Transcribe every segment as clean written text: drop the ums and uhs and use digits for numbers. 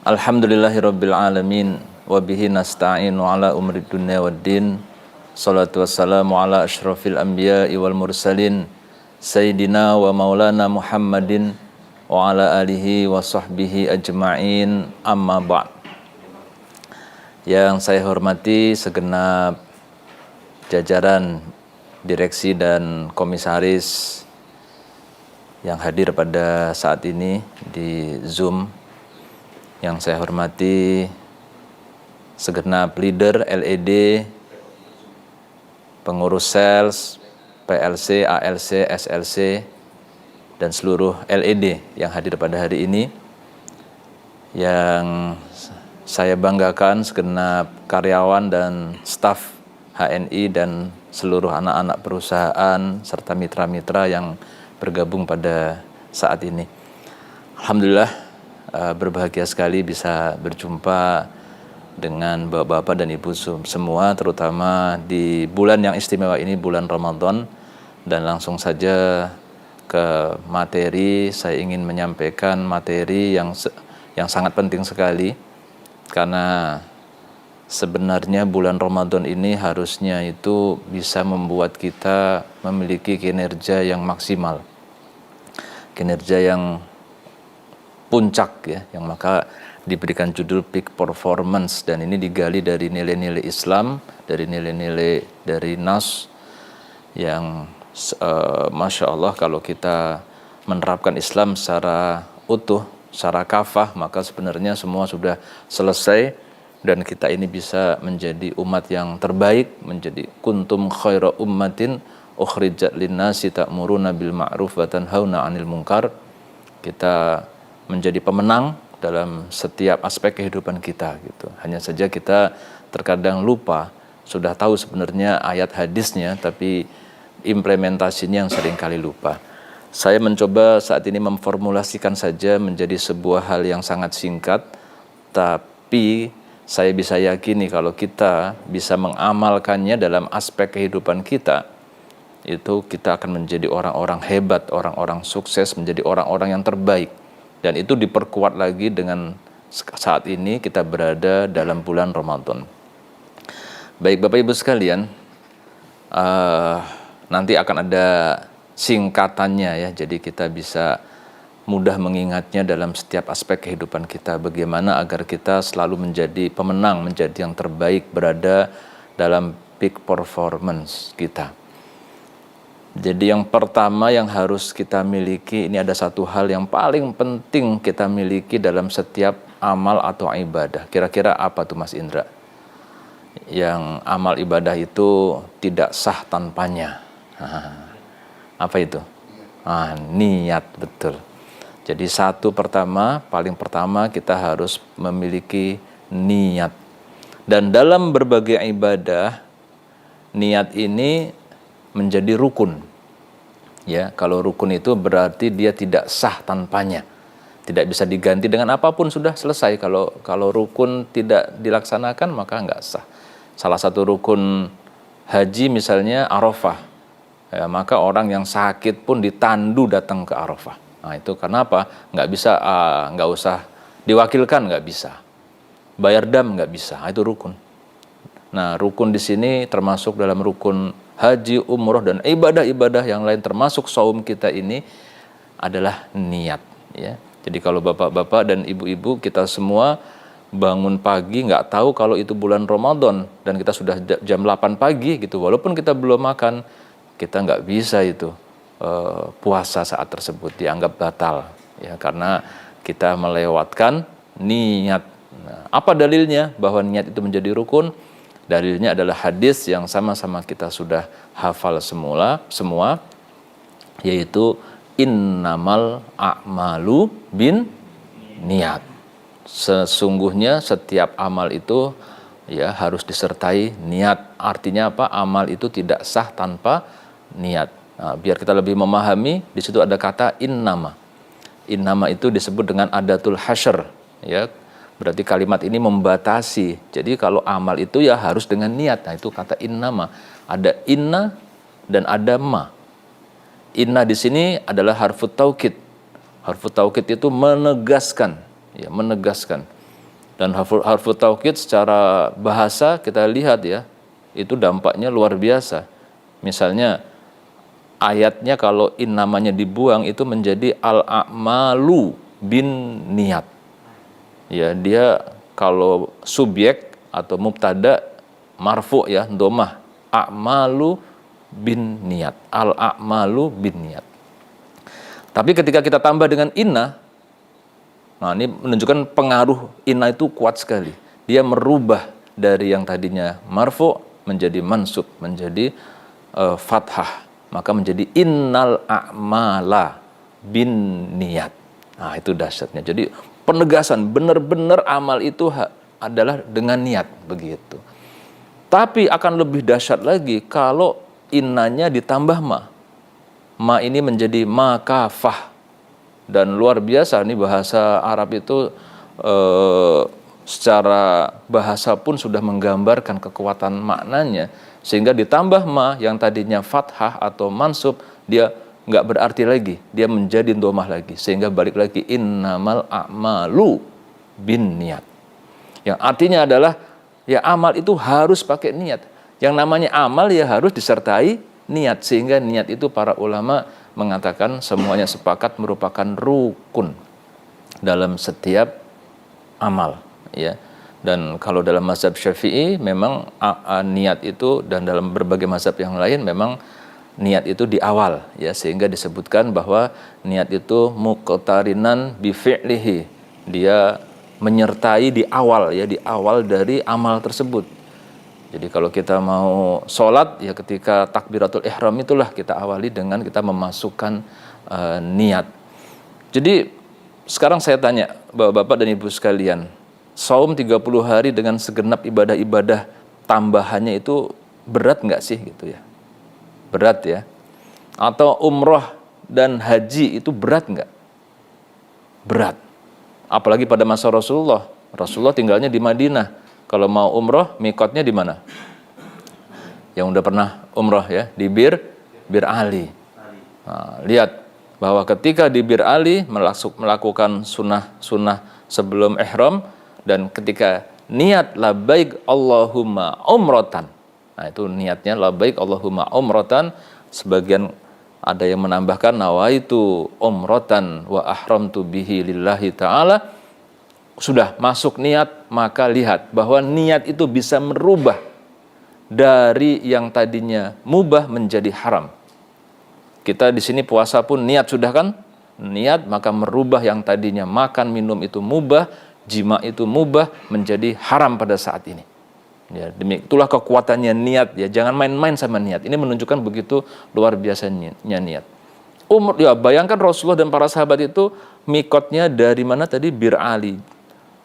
Alhamdulillahirabbil alamin wa bihi nasta'inu ala umri dunya waddin. Shalatu wassalamu ala asyrafil anbiya'i wal mursalin sayyidina wa maulana Muhammadin wa ala alihi wa sahbihi ajma'in, amma ba'd. Yang saya hormati segenap jajaran direksi dan komisaris yang hadir pada saat ini di Zoom. Yang saya hormati segenap leader LED, pengurus sales, PLC, ALC, SLC, dan seluruh LED yang hadir pada hari ini. Yang saya banggakan segenap karyawan dan staf HNI dan seluruh anak-anak perusahaan serta mitra-mitra yang bergabung pada saat ini. Alhamdulillah, berbahagia sekali bisa berjumpa dengan bapak-bapak dan ibu semua, terutama di bulan yang istimewa ini, bulan Ramadan. Dan langsung saja ke materi. Saya ingin menyampaikan materi yang sangat penting sekali, karena sebenarnya bulan Ramadan ini harusnya itu bisa membuat kita memiliki kinerja yang maksimal, kinerja yang puncak ya, yang maka diberikan judul peak performance. Dan ini digali dari nilai-nilai Islam, dari nilai-nilai dari Nas yang Masya Allah, kalau kita menerapkan Islam secara utuh, secara kafah, maka sebenarnya semua sudah selesai dan kita ini bisa menjadi umat yang terbaik, menjadi kuntum khaira ummatin ukhrijat linnasi ta'muruna bil ma'ruf wa tanhauna 'anil munkar. Kita menjadi pemenang dalam setiap aspek kehidupan kita gitu. Hanya saja kita terkadang lupa, sudah tahu sebenarnya ayat hadisnya, tapi implementasinya yang sering kali lupa. Saya mencoba saat ini memformulasikan saja menjadi sebuah hal yang sangat singkat, tapi saya bisa yakini kalau kita bisa mengamalkannya dalam aspek kehidupan kita, itu kita akan menjadi orang-orang hebat, orang-orang sukses, menjadi orang-orang yang terbaik. Dan itu diperkuat lagi dengan saat ini kita berada dalam bulan Ramadan. Baik Bapak Ibu sekalian, nanti akan ada singkatannya ya, jadi kita bisa mudah mengingatnya dalam setiap aspek kehidupan kita. Bagaimana agar kita selalu menjadi pemenang, menjadi yang terbaik, berada dalam peak performance kita. Jadi yang pertama yang harus kita miliki, ini ada satu hal yang paling penting kita miliki dalam setiap amal atau ibadah. Kira-kira apa tuh Mas Indra? Yang amal ibadah itu tidak sah tanpanya. Apa itu? Niat, betul. Jadi paling pertama kita harus memiliki niat. Dan dalam berbagai ibadah, niat ini menjadi rukun. Ya, kalau rukun itu berarti dia tidak sah tanpanya. Tidak bisa diganti dengan apapun, sudah selesai. Kalau rukun tidak dilaksanakan maka enggak sah. Salah satu rukun haji misalnya Arafah. Ya, maka orang yang sakit pun ditandu datang ke Arafah. Nah, itu karena apa? Enggak bisa, enggak usah diwakilkan, enggak bisa. Bayar dam enggak bisa. Itu rukun. Nah, rukun di sini termasuk dalam rukun haji, umroh, dan ibadah-ibadah yang lain, termasuk saum kita ini adalah niat. Ya. Jadi kalau bapak-bapak dan ibu-ibu kita semua bangun pagi nggak tahu kalau itu bulan Ramadan dan kita sudah jam 8 pagi gitu, walaupun kita belum makan, kita nggak bisa itu puasa saat tersebut, dianggap batal ya, karena kita melewatkan niat. Nah, apa dalilnya bahwa niat itu menjadi rukun? Dalilnya adalah hadis yang sama-sama kita sudah hafal semua, yaitu innamal a'malu bin niat. Sesungguhnya setiap amal itu ya harus disertai niat. Artinya apa? Amal itu tidak sah tanpa niat. Nah, biar kita lebih memahami, di situ ada kata innama. Innama itu disebut dengan adatul hasyr ya. Berarti kalimat ini membatasi. Jadi kalau amal itu ya harus dengan niat. Nah, itu kata innama. Ada inna dan ada ma. Inna di sini adalah harfut taukid. Harfut taukid itu menegaskan, ya, menegaskan. Dan harfu taukid secara bahasa kita lihat ya, itu dampaknya luar biasa. Misalnya ayatnya kalau in namanya dibuang itu menjadi al-a'malu bin niat. Ya, dia kalau subjek atau mubtada marfu ya, domah, a'malu bin niat, al-a'malu bin niat. Tapi ketika kita tambah dengan inna, nah ini menunjukkan pengaruh inna itu kuat sekali. Dia merubah dari yang tadinya marfu menjadi mansub, menjadi fathah. Maka menjadi innal a'mala bin niat. Nah itu dahsyatnya. Jadi penegasan benar-benar amal itu adalah dengan niat begitu. Tapi akan lebih dahsyat lagi kalau innanya ditambah ma. Ma ini menjadi makafah. Dan luar biasa nih bahasa Arab itu secara bahasa pun sudah menggambarkan kekuatan maknanya, sehingga ditambah ma yang tadinya fathah atau mansub, dia nggak berarti lagi, dia menjadi domah lagi, sehingga balik lagi innamal a'malu bin niat, yang artinya adalah ya amal itu harus pakai niat. Yang namanya amal ya harus disertai niat, sehingga niat itu para ulama mengatakan semuanya sepakat merupakan rukun dalam setiap amal ya. Dan kalau dalam mazhab Syafi'i memang niat itu, dan dalam berbagai mazhab yang lain memang niat itu di awal ya, sehingga disebutkan bahwa niat itu muqtarinan bi fi'lihi, dia menyertai di awal ya, di awal dari amal tersebut. Jadi kalau kita mau sholat ya, ketika takbiratul ihram itulah kita awali dengan kita memasukkan niat. Jadi sekarang saya tanya bapak-bapak dan ibu sekalian, saum 30 hari dengan segenap ibadah-ibadah tambahannya itu berat nggak sih gitu ya? Berat ya? Atau umroh dan haji itu berat nggak? Berat. Apalagi pada masa Rasulullah. Rasulullah tinggalnya di Madinah. Kalau mau umroh, mikotnya di mana? Yang udah pernah umroh ya, di Bir Ali. Nah, lihat bahwa ketika di Bir Ali melakukan sunnah sebelum ihram, dan ketika niat labbaik Allahumma umrotan. Nah itu niatnya labbaik Allahumma umrotan. Sebagian ada yang menambahkan nawaitu umrotan wa ahramtu bihi lillahi ta'ala. Sudah masuk niat, maka lihat bahwa niat itu bisa merubah dari yang tadinya mubah menjadi haram. Kita di sini puasa pun niat sudah kan? Niat maka merubah yang tadinya makan minum itu mubah, jima itu mubah menjadi haram pada saat ini. Ya, itulah kekuatannya niat ya. Jangan main-main sama niat. Ini menunjukkan begitu luar biasanya niat. Ya, bayangkan Rasulullah dan para sahabat itu mikotnya dari mana tadi? Bir Ali.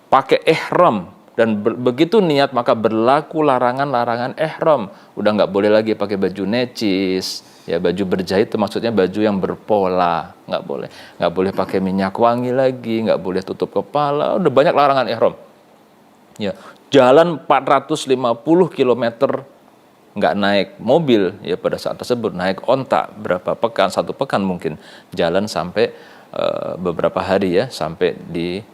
Pakai ihram, dan begitu niat maka berlaku larangan-larangan ihram. Udah nggak boleh lagi pakai baju necis, ya baju berjahit itu maksudnya baju yang berpola, nggak boleh pakai minyak wangi lagi, nggak boleh tutup kepala, udah banyak larangan ihram. Ya, jalan 450 km nggak naik mobil ya pada saat tersebut, naik onta berapa pekan, 1 pekan mungkin, jalan sampai beberapa hari ya, sampai di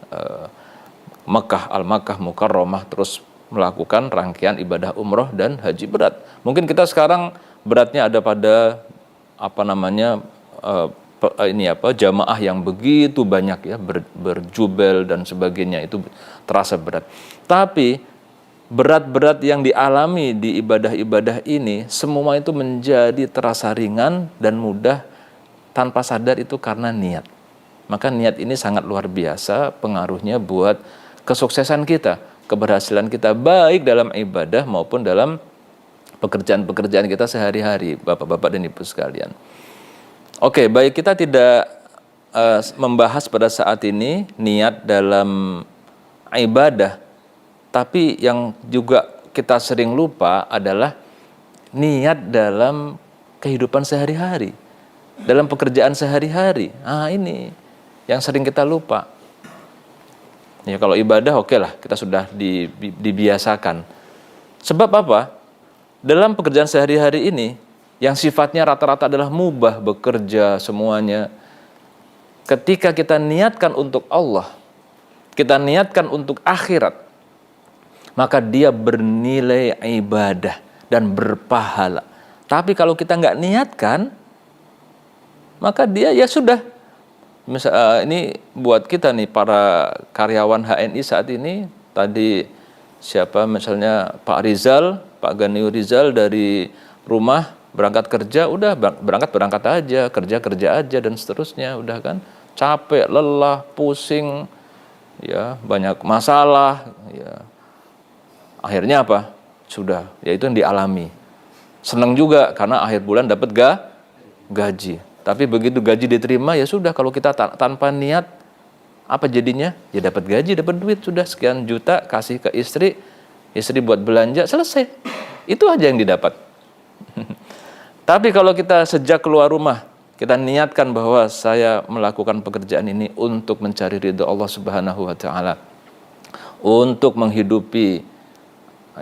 Mekah, Al-Makkah Mukarramah, terus melakukan rangkaian ibadah umroh dan haji berat. Mungkin kita sekarang beratnya ada pada jamaah yang begitu banyak ya, berjubel dan sebagainya, itu terasa berat. Tapi berat-berat yang dialami di ibadah-ibadah ini semua itu menjadi terasa ringan dan mudah tanpa sadar, itu karena niat. Maka niat ini sangat luar biasa pengaruhnya buat kesuksesan kita, keberhasilan kita baik dalam ibadah maupun dalam pekerjaan-pekerjaan kita sehari-hari, bapak-bapak dan ibu sekalian. Oke, baik, kita tidak membahas pada saat ini niat dalam ibadah, tapi yang juga kita sering lupa adalah niat dalam kehidupan sehari-hari, dalam pekerjaan sehari-hari. Ini yang sering kita lupa. Ya kalau ibadah oke lah, kita sudah dibiasakan. Sebab apa? Dalam pekerjaan sehari-hari ini yang sifatnya rata-rata adalah mubah, bekerja semuanya. Ketika kita niatkan untuk Allah, kita niatkan untuk akhirat, maka dia bernilai ibadah dan berpahala. Tapi kalau kita nggak niatkan, maka dia ya sudah. Misal ini buat kita nih para karyawan HNI saat ini, tadi siapa misalnya Pak Rizal, Pak Ganiu Rizal dari rumah berangkat kerja, udah berangkat aja, kerja aja dan seterusnya, udah kan capek, lelah, pusing, ya banyak masalah, ya akhirnya apa? Sudah, ya itu yang dialami. Senang juga karena akhir bulan dapat gaji. Tapi begitu gaji diterima, ya sudah, kalau kita tanpa niat, apa jadinya? Ya dapat gaji, dapat duit, sudah sekian juta kasih ke istri buat belanja, selesai. Itu aja yang didapat. Tapi kalau kita sejak keluar rumah, kita niatkan bahwa saya melakukan pekerjaan ini untuk mencari ridha Allah Subhanahu wa taala, untuk menghidupi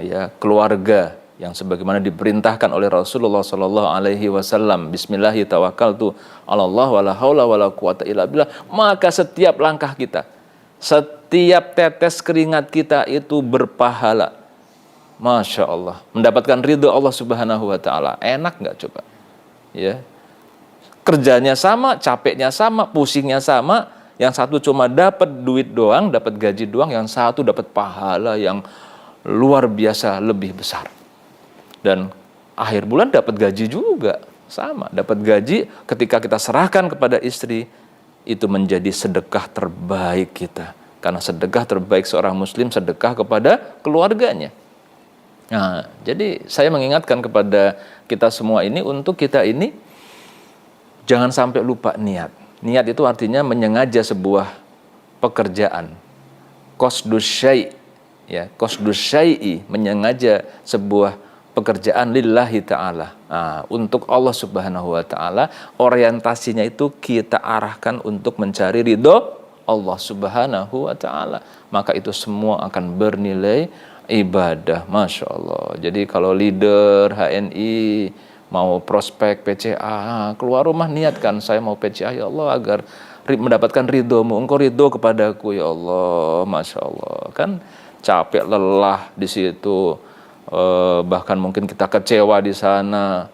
ya keluarga yang sebagaimana diperintahkan oleh Rasulullah sallallahu alaihi wasallam, bismillahi tawakkaltu 'alallah wala haula wala quwata illa billah, maka setiap langkah kita, setiap tetes keringat kita itu berpahala. Masya Allah, mendapatkan ridho Allah Subhanahu wa taala. Enak nggak coba? Ya, kerjanya sama, capeknya sama, pusingnya sama. Yang satu cuma dapat duit doang, dapat gaji doang. Yang satu dapat pahala yang luar biasa lebih besar. Dan akhir bulan dapat gaji juga, sama. Dapat gaji ketika kita serahkan kepada istri, itu menjadi sedekah terbaik kita. Karena sedekah terbaik seorang muslim, sedekah kepada keluarganya. Nah, jadi saya mengingatkan kepada kita semua ini, untuk kita ini jangan sampai lupa niat. Niat itu artinya menyengaja sebuah pekerjaan. Qasdus syai', ya, qasdus syai'i, menyengaja sebuah pekerjaan lillahi ta'ala. Nah, untuk Allah Subhanahu wa taala, orientasinya itu kita arahkan untuk mencari ridho Allah Subhanahu wa taala. Maka itu semua akan bernilai ibadah, Masya Allah. Jadi kalau leader HNI mau prospek PCA, keluar rumah niatkan, saya mau PCA ya Allah agar mendapatkan ridho-Mu, Engkau ridho kepadaku ya Allah. Masya Allah, kan capek lelah di situ, bahkan mungkin kita kecewa di sana.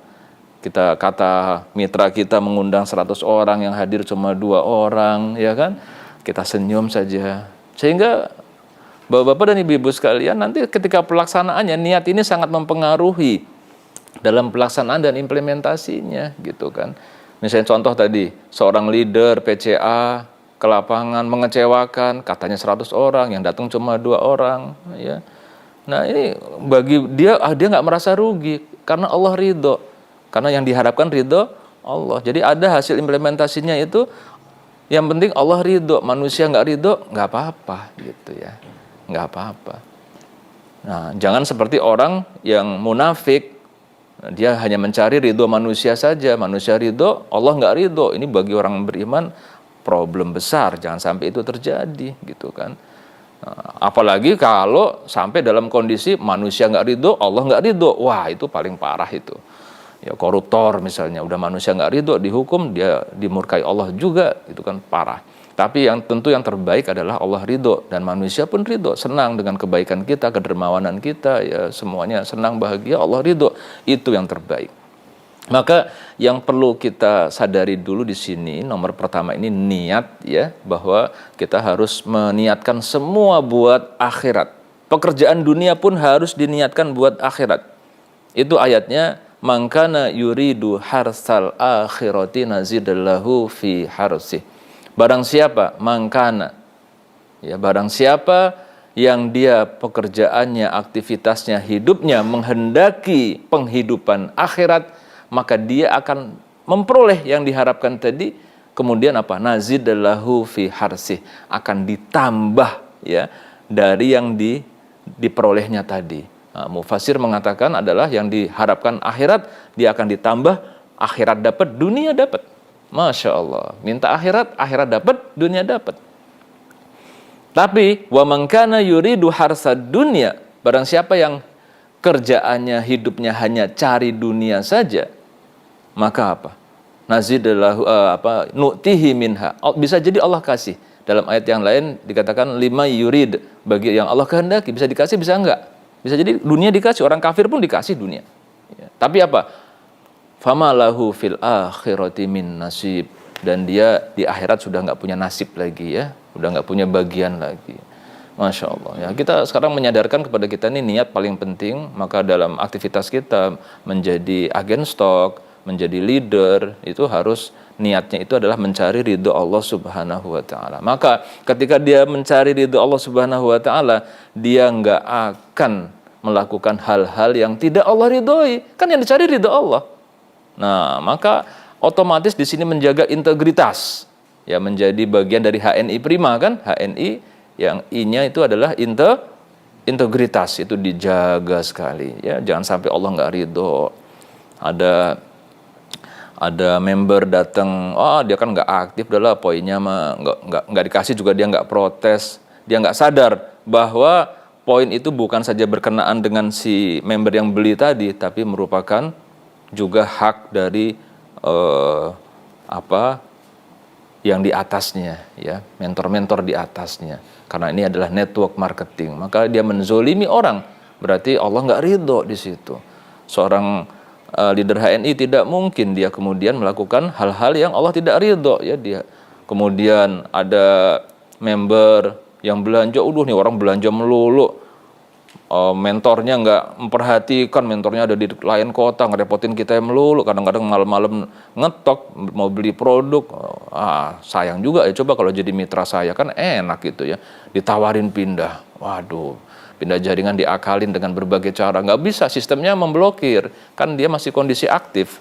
Kita kata mitra kita mengundang 100 orang, yang hadir cuma 2 orang, ya kan? Kita senyum saja. Sehingga Bapak-bapak dan ibu-ibu sekalian, nanti ketika pelaksanaannya, niat ini sangat mempengaruhi dalam pelaksanaan dan implementasinya, gitu kan. Misalnya contoh tadi, seorang leader PCA ke lapangan mengecewakan, katanya 100 orang, yang datang cuma 2 orang, ya. Nah ini bagi dia, dia nggak merasa rugi, karena Allah ridho. Karena yang diharapkan ridho Allah. Jadi ada hasil implementasinya itu, yang penting Allah ridho, manusia nggak ridho, nggak apa-apa, gitu ya. Nggak apa-apa. Nah, jangan seperti orang yang munafik, dia hanya mencari ridho manusia saja, manusia ridho, Allah nggak ridho. Ini bagi orang beriman problem besar, jangan sampai itu terjadi, gitu kan. Nah, apalagi kalau sampai dalam kondisi manusia nggak ridho, Allah nggak ridho, wah itu paling parah itu. Ya koruptor misalnya, udah manusia nggak ridho, dihukum, dia dimurkai Allah juga, itu kan parah. Tapi yang tentu yang terbaik adalah Allah ridho, dan manusia pun ridho, senang dengan kebaikan kita, kedermawanan kita, ya semuanya senang, bahagia, Allah ridho, itu yang terbaik. Maka yang perlu kita sadari dulu di sini, nomor pertama ini niat, ya, bahwa kita harus meniatkan semua buat akhirat. Pekerjaan dunia pun harus diniatkan buat akhirat. Itu ayatnya, man kana yuridu harsal akhirati nazidallahu fi harsih. Barang siapa, mangkana, ya, barang siapa yang dia pekerjaannya, aktivitasnya, hidupnya menghendaki penghidupan akhirat, maka dia akan memperoleh yang diharapkan tadi. Kemudian apa? Nazidallahu fi harsih, akan ditambah, ya, dari yang diperolehnya tadi. Nah, Mufasir mengatakan adalah yang diharapkan akhirat, dia akan ditambah, akhirat dapat, dunia dapat. Masya Allah, minta akhirat, akhirat dapat, dunia dapat. Tapi wa man kana yuridu harsad dunya, barang siapa yang kerjaannya, hidupnya hanya cari dunia saja, maka apa? Nazidallahu nu'tihi minha. Bisa jadi Allah kasih Dalam ayat yang lain dikatakan lima yurid, bagi yang Allah kehendaki, bisa dikasih bisa enggak. Bisa jadi dunia dikasih, orang kafir pun dikasih dunia. Ya. Tapi apa? Fama lahu fil akhirati min nasib, dan dia di akhirat sudah enggak punya nasib lagi ya, sudah enggak punya bagian lagi. Masya Allah ya, kita sekarang menyadarkan kepada kita ini niat paling penting. Maka dalam aktivitas kita menjadi agen stok, menjadi leader, itu harus niatnya itu adalah mencari ridho Allah Subhanahu wa Ta'ala. Maka ketika dia mencari ridho Allah Subhanahu wa Ta'ala, dia nggak akan melakukan hal-hal yang tidak Allah ridhoi. Kan yang dicari ridho Allah. Nah, maka otomatis di sini menjaga integritas, ya, menjadi bagian dari HNI prima kan, HNI yang I-nya itu adalah integritas, itu dijaga sekali ya, jangan sampai Allah nggak ridho. Ada member datang, dia kan nggak aktif, udahlah poinnya mah nggak dikasih juga, dia nggak protes, dia nggak sadar bahwa poin itu bukan saja berkenaan dengan si member yang beli tadi, tapi merupakan juga hak dari yang di atasnya ya, mentor-mentor di atasnya. Karena ini adalah network marketing, maka dia menzolimi orang, berarti Allah nggak ridho di situ. Seorang leader HNI tidak mungkin dia kemudian melakukan hal-hal yang Allah tidak ridho ya. Dia kemudian ada member yang belanja, nih orang belanja melulu, mentornya nggak memperhatikan, mentornya ada di lain kota, ngerepotin kita yang melulu, kadang-kadang malam-malam ngetok mau beli produk. Sayang juga ya, coba kalau jadi mitra saya kan enak gitu ya, ditawarin pindah, waduh, pindah jaringan diakalin dengan berbagai cara, nggak bisa, sistemnya memblokir, kan dia masih kondisi aktif,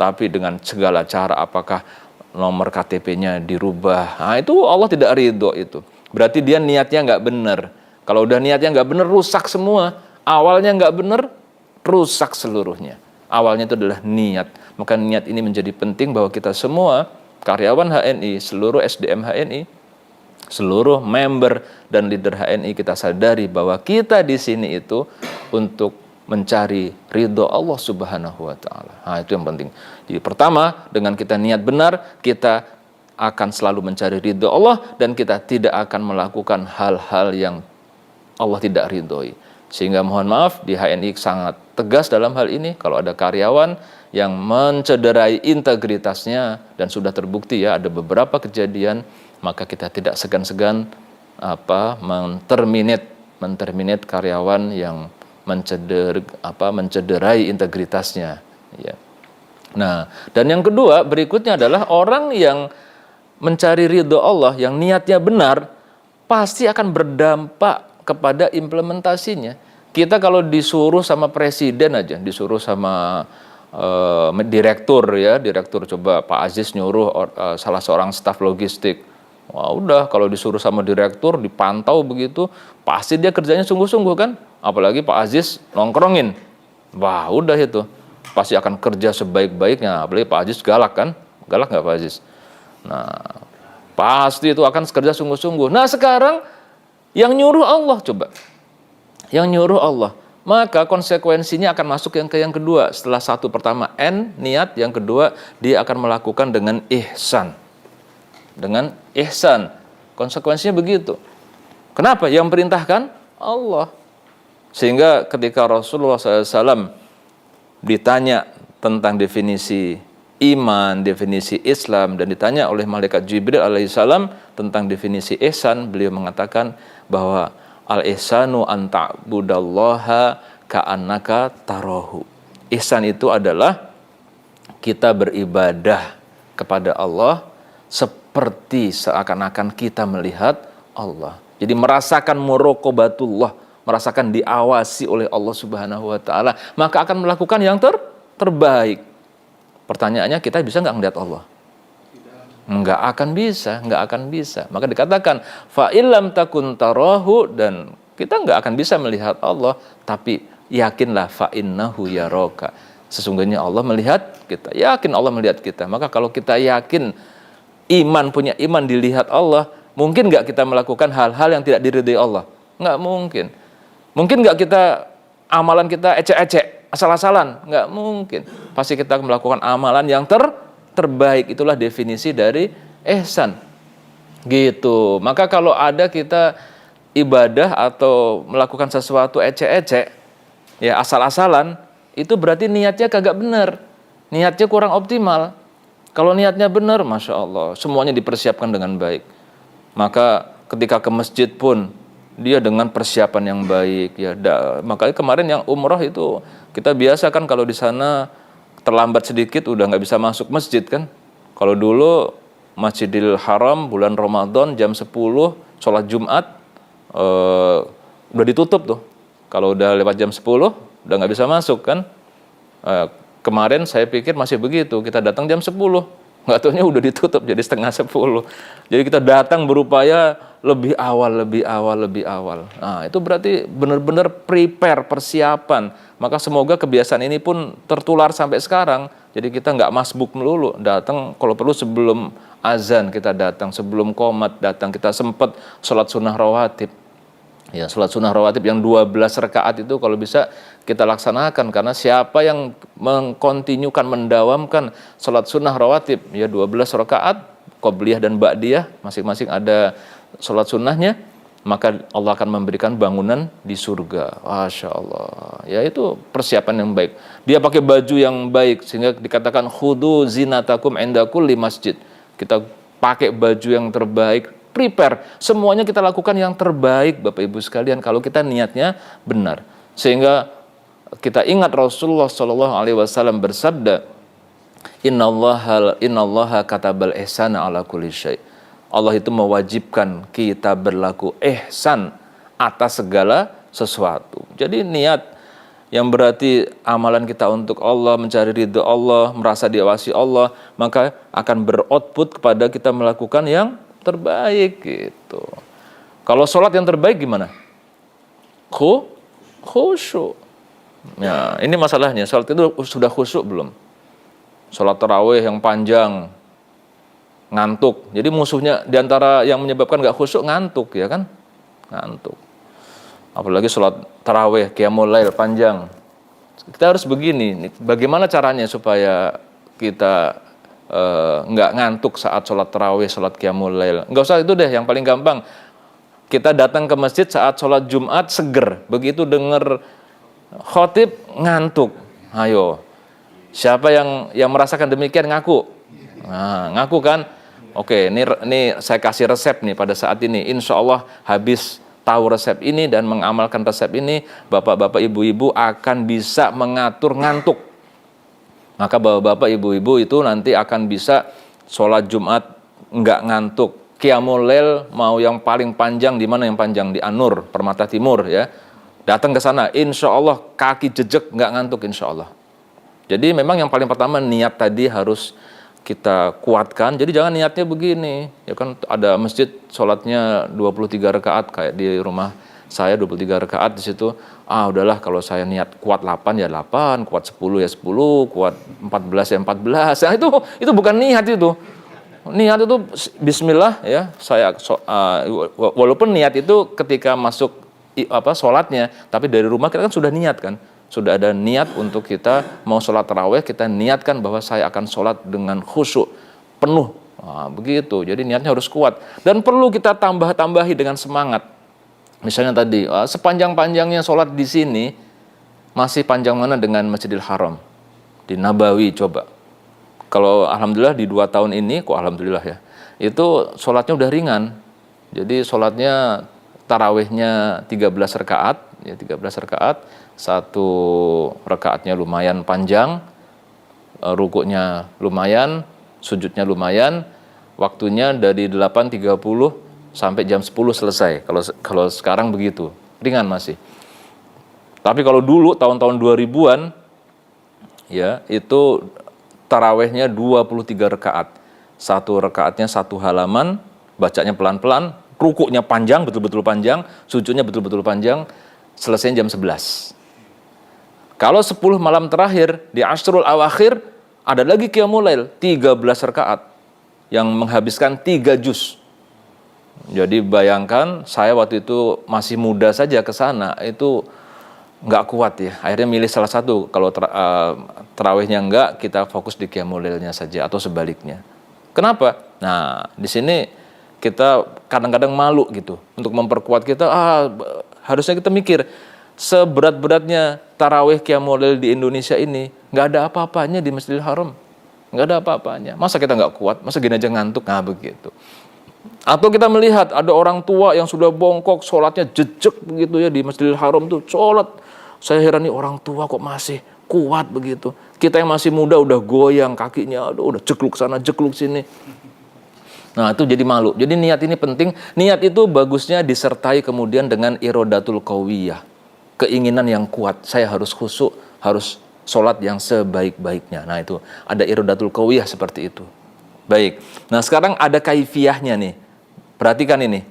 tapi dengan segala cara, apakah nomor KTP-nya dirubah, itu Allah tidak ridho itu, berarti dia niatnya nggak benar. Kalau udah niatnya nggak benar, rusak semua. Awalnya nggak benar, rusak seluruhnya. Awalnya itu adalah niat. Maka niat ini menjadi penting bahwa kita semua, karyawan HNI, seluruh SDM HNI, seluruh member dan leader HNI, kita sadari bahwa kita di sini itu untuk mencari ridho Allah Subhanahu wa Ta'ala. Itu yang penting. Jadi pertama, dengan kita niat benar, kita akan selalu mencari ridho Allah, dan kita tidak akan melakukan hal-hal yang Allah tidak ridhoi. Sehingga mohon maaf, di HNI sangat tegas dalam hal ini. Kalau ada karyawan yang mencederai integritasnya, dan sudah terbukti ya, ada beberapa kejadian, maka kita tidak segan-segan menterminate karyawan yang mencederai integritasnya ya. Nah, dan yang kedua berikutnya adalah orang yang mencari ridho Allah, yang niatnya benar, pasti akan berdampak kepada implementasinya. Kita kalau disuruh sama presiden aja, disuruh sama direktur coba Pak Aziz nyuruh salah seorang staf logistik. Wah, udah kalau disuruh sama direktur, dipantau begitu, pasti dia kerjanya sungguh-sungguh kan? Apalagi Pak Aziz nongkrongin. Wah, udah itu. Pasti akan kerja sebaik-baiknya. Apalagi Pak Aziz galak kan? Galak nggak Pak Aziz? Nah, pasti itu akan kerja sungguh-sungguh. Nah, sekarang yang nyuruh Allah, coba. Yang nyuruh Allah. Maka konsekuensinya akan masuk yang kedua. Setelah satu pertama N, niat. Yang kedua, dia akan melakukan dengan ihsan. Dengan ihsan. Konsekuensinya begitu. Kenapa? Yang perintahkan Allah. Sehingga ketika Rasulullah SAW ditanya tentang definisi iman, definisi Islam, dan ditanya oleh malaikat Jibril alaihissalam tentang definisi ihsan, beliau mengatakan bahwa al-ihsanu an ta'budallaha ka'annaka tarahu. Ihsan itu adalah kita beribadah kepada Allah seperti seakan-akan kita melihat Allah. Jadi merasakan muraqabatullah, merasakan diawasi oleh Allah Subhanahu wa Ta'ala, maka akan melakukan yang terbaik. Pertanyaannya, kita bisa nggak ngeliat Allah? Nggak akan bisa. Maka dikatakan fa illam takun tarahu, dan kita nggak akan bisa melihat Allah, tapi yakinlah fa innahu yaraka. Sesungguhnya Allah melihat kita. Yakin Allah melihat kita. Maka kalau kita yakin punya iman dilihat Allah, mungkin nggak kita melakukan hal-hal yang tidak diridhai Allah? Nggak mungkin. Mungkin nggak kita amalan kita ecek-ecek, asal-asalan? Nggak mungkin. Pasti kita melakukan amalan yang terbaik. Itulah definisi dari ihsan. Gitu. Maka kalau ada kita ibadah atau melakukan sesuatu ecek-ecek, ya asal-asalan, itu berarti niatnya kagak benar. Niatnya kurang optimal. Kalau niatnya benar, Masya Allah, semuanya dipersiapkan dengan baik. Maka ketika ke masjid pun, dia dengan persiapan yang baik. Ya, makanya kemarin yang umroh itu, kita biasa kan kalau di sana terlambat sedikit udah nggak bisa masuk masjid kan. Kalau dulu Masjidil Haram bulan Ramadan jam 10 sholat Jumat udah ditutup tuh. Kalau udah lewat jam 10 udah nggak bisa masuk kan. Kemarin saya pikir masih begitu, kita datang jam 10, nggak taunya udah ditutup jadi setengah 10. Jadi kita datang berupaya lebih awal. Nah, itu berarti benar-benar prepare, persiapan. Maka semoga kebiasaan ini pun tertular sampai sekarang. Jadi kita nggak masbuk melulu, datang kalau perlu sebelum azan kita datang, sebelum qomat datang, kita sempat sholat sunnah rawatib. Ya, sholat sunnah rawatib yang 12 rakaat itu kalau bisa kita laksanakan, karena siapa yang mengkontinyukan, mendawamkan sholat sunnah rawatib, ya 12 rakaat, qobliyah dan ba'diyah, masing-masing ada sholat sunnahnya, maka Allah akan memberikan bangunan di surga. Masya Allah. Ya itu persiapan yang baik. Dia pakai baju yang baik, sehingga dikatakan khudu zinatakum inda kulli masjid. Kita pakai baju yang terbaik, prepare, semuanya kita lakukan yang terbaik Bapak Ibu sekalian kalau kita niatnya benar. Sehingga kita ingat Rasulullah SAW bersabda, Innallaha katabal ihsana ala kulli syai'. Allah itu mewajibkan kita berlaku ihsan atas segala sesuatu. Jadi niat yang berarti amalan kita untuk Allah, mencari ridho Allah, merasa diawasi Allah, maka akan beroutput kepada kita melakukan yang terbaik gitu. Kalau sholat yang terbaik gimana? Khusyuk. Ya, ini masalahnya. Sholat itu sudah khusyuk belum? Sholat tarawih yang panjang, ngantuk. Jadi musuhnya diantara yang menyebabkan gak khusyuk ngantuk, ya kan? Ngantuk. Apalagi sholat tarawih, qiyamul lail panjang. Kita harus begini. Bagaimana caranya supaya kita nggak ngantuk saat sholat tarawih, sholat qiyamul lail? Nggak usah itu deh, yang paling gampang. Kita datang ke masjid saat sholat Jumat seger. Begitu dengar khotib ngantuk. Ayo. Siapa yang merasakan demikian ngaku? Nah, ngaku kan? Oke, ini saya kasih resep nih pada saat ini. Insya Allah habis tahu resep ini dan mengamalkan resep ini, bapak-bapak, ibu-ibu akan bisa mengatur ngantuk. Maka bapak-bapak, ibu-ibu itu nanti akan bisa sholat Jumat nggak ngantuk. Qiyamul lail mau yang paling panjang di mana yang panjang? Di An-Nur, Permata Timur ya. Datang ke sana, insya Allah kaki jejek nggak ngantuk insya Allah. Jadi memang yang paling pertama niat tadi harus kita kuatkan. Jadi jangan niatnya begini. Ya kan ada masjid sholatnya 23 rakaat kayak di rumah saya 23 rakaat di situ. Udahlah kalau saya niat kuat 8 ya 8, kuat 10 ya 10, kuat 14 ya 14. Nah, itu bukan niat itu. Niat itu bismillah ya. Walaupun niat itu ketika masuk sholatnya, tapi dari rumah kita kan sudah niat kan. Sudah ada niat untuk kita mau sholat tarawih, kita niatkan bahwa saya akan sholat dengan khusyuk penuh. Begitu, jadi niatnya harus kuat. Dan perlu kita tambahi dengan semangat. Misalnya tadi, sepanjang-panjangnya sholat di sini, masih panjang mana dengan Masjidil Haram? Di Nabawi coba. Kalau alhamdulillah di 2 tahun ini, kok alhamdulillah ya, itu sholatnya udah ringan. Jadi sholatnya tarawihnya 13 rakaat, ya 13 rakaat, satu rakaatnya lumayan panjang, rukuknya lumayan, sujudnya lumayan, waktunya dari 8.30 sampai jam 10 selesai. Kalau sekarang begitu, ringan masih. Tapi kalau dulu tahun-tahun 2000-an ya, itu tarawihnya 23 rakaat. Satu rakaatnya 1 halaman, bacanya pelan-pelan, rukuknya panjang, betul-betul panjang, sujudnya betul-betul panjang, selesai jam 11. Kalau 10 malam terakhir di Ashrul Awakhir ada lagi qiyamul lail 13 rakaat yang menghabiskan 3 juz. Jadi bayangkan saya waktu itu masih muda saja ke sana, itu nggak kuat ya. Akhirnya milih salah satu. Kalau tarawihnya enggak, kita fokus di qiyamul lailnya saja atau sebaliknya. Kenapa? Nah, di sini kita kadang-kadang malu gitu untuk memperkuat kita. Harusnya kita mikir seberat-beratnya tarawih qiyamul lail di Indonesia ini nggak ada apa-apanya di Masjidil Haram, nggak ada apa-apanya. Masa kita nggak kuat? Masa gini aja ngantuk? Nah begitu. Atau kita melihat ada orang tua yang sudah bongkok, sholatnya jejek begitu ya di Masjidil Haram tuh sholat. Saya heran nih orang tua kok masih kuat begitu. Kita yang masih muda udah goyang kakinya, aduh, udah jekluk sana jekluk sini. Nah itu jadi malu. Jadi niat ini penting. Niat itu bagusnya disertai kemudian dengan irodatul qawiyah, keinginan yang kuat. Saya harus khusyuk, harus sholat yang sebaik-baiknya. Nah itu ada irodatul qawiyah seperti itu. Baik. Nah sekarang ada kaifiyahnya nih. Perhatikan ini.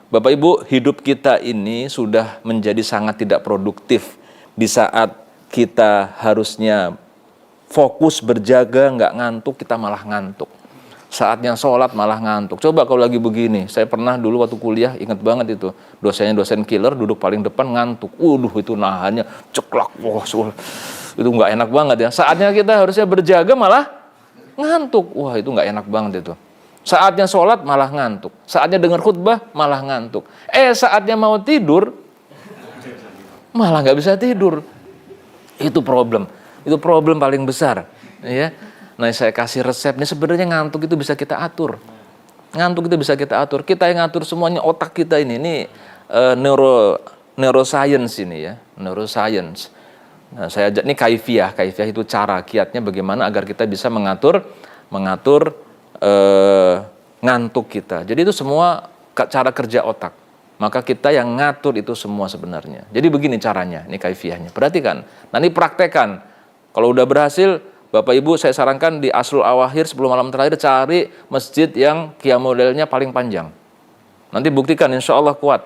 Bapak Ibu, hidup kita ini sudah menjadi sangat tidak produktif di saat kita harusnya fokus berjaga, nggak ngantuk, kita malah ngantuk. Saatnya sholat malah ngantuk. Coba kalau lagi begini, saya pernah dulu waktu kuliah, ingat banget itu, dosennya dosen killer, duduk paling depan ngantuk. Itu nahannya ceklak, itu nggak enak banget ya. Saatnya kita harusnya berjaga malah ngantuk. Itu nggak enak banget itu. Saatnya sholat malah ngantuk. Saatnya dengar khutbah malah ngantuk. Saatnya mau tidur malah nggak bisa tidur. Itu problem paling besar, ya. Nah, saya kasih resep. Ini sebenarnya ngantuk itu bisa kita atur. Kita yang ngatur semuanya, otak kita ini neuroscience ini ya, neuroscience. Nah, saya ajak ini kaifiyah itu cara, kiatnya bagaimana agar kita bisa mengatur ngantuk kita. Jadi itu semua cara kerja otak. Maka kita yang ngatur itu semua sebenarnya. Jadi begini caranya, ini kaifiyahnya. Perhatikan, nanti praktekan. Kalau udah berhasil, Bapak Ibu saya sarankan di Asrul Awakhir 10 malam terakhir cari masjid yang qiyamul lailnya paling panjang. Nanti buktikan insya Allah kuat.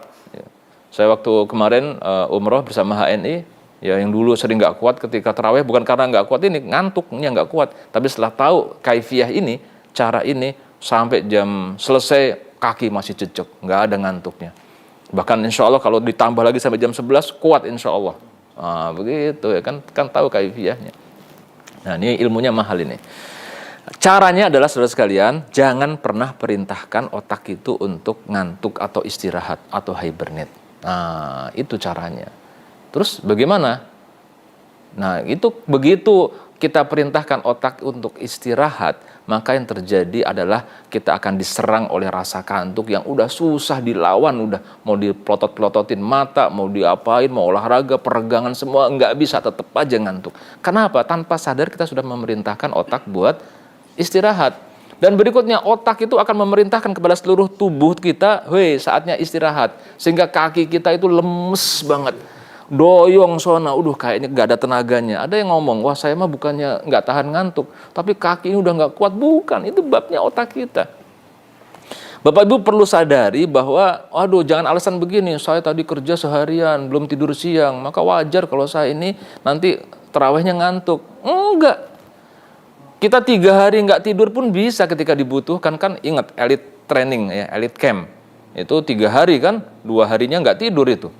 Saya waktu kemarin umroh bersama HNI, ya yang dulu sering nggak kuat ketika tarawih, bukan karena nggak kuat ini, ngantuknya nggak kuat. Tapi setelah tahu kaifiyah ini, cara ini, sampai jam selesai kaki masih jejek, nggak ada ngantuknya. Bahkan insya Allah kalau ditambah lagi sampai jam 11 kuat insya Allah. Begitu ya kan tahu kaifiyahnya. Nah ini ilmunya mahal ini. Caranya adalah saudara sekalian, jangan pernah perintahkan otak itu untuk ngantuk atau istirahat atau hibernate. Nah itu caranya. Terus bagaimana? Nah itu begitu kita perintahkan otak untuk istirahat, maka yang terjadi adalah kita akan diserang oleh rasa kantuk yang udah susah dilawan, udah mau dipelotot-pelototin mata, mau diapain, mau olahraga, peregangan semua, nggak bisa, tetap aja ngantuk. Kenapa? Tanpa sadar kita sudah memerintahkan otak buat istirahat. Dan berikutnya otak itu akan memerintahkan kepada seluruh tubuh kita, saatnya istirahat. Sehingga kaki kita itu lemes banget. Doyong sona, kayaknya nggak ada tenaganya. Ada yang ngomong, wah saya mah bukannya nggak tahan ngantuk, tapi kaki ini udah nggak kuat. Bukan, itu babnya otak kita. Bapak Ibu perlu sadari bahwa, jangan alasan begini, saya tadi kerja seharian, belum tidur siang, maka wajar kalau saya ini nanti tarawihnya ngantuk. Enggak. Kita 3 hari nggak tidur pun bisa ketika dibutuhkan, kan ingat elite training ya, elite camp. Itu 3 hari kan, 2 harinya nggak tidur itu.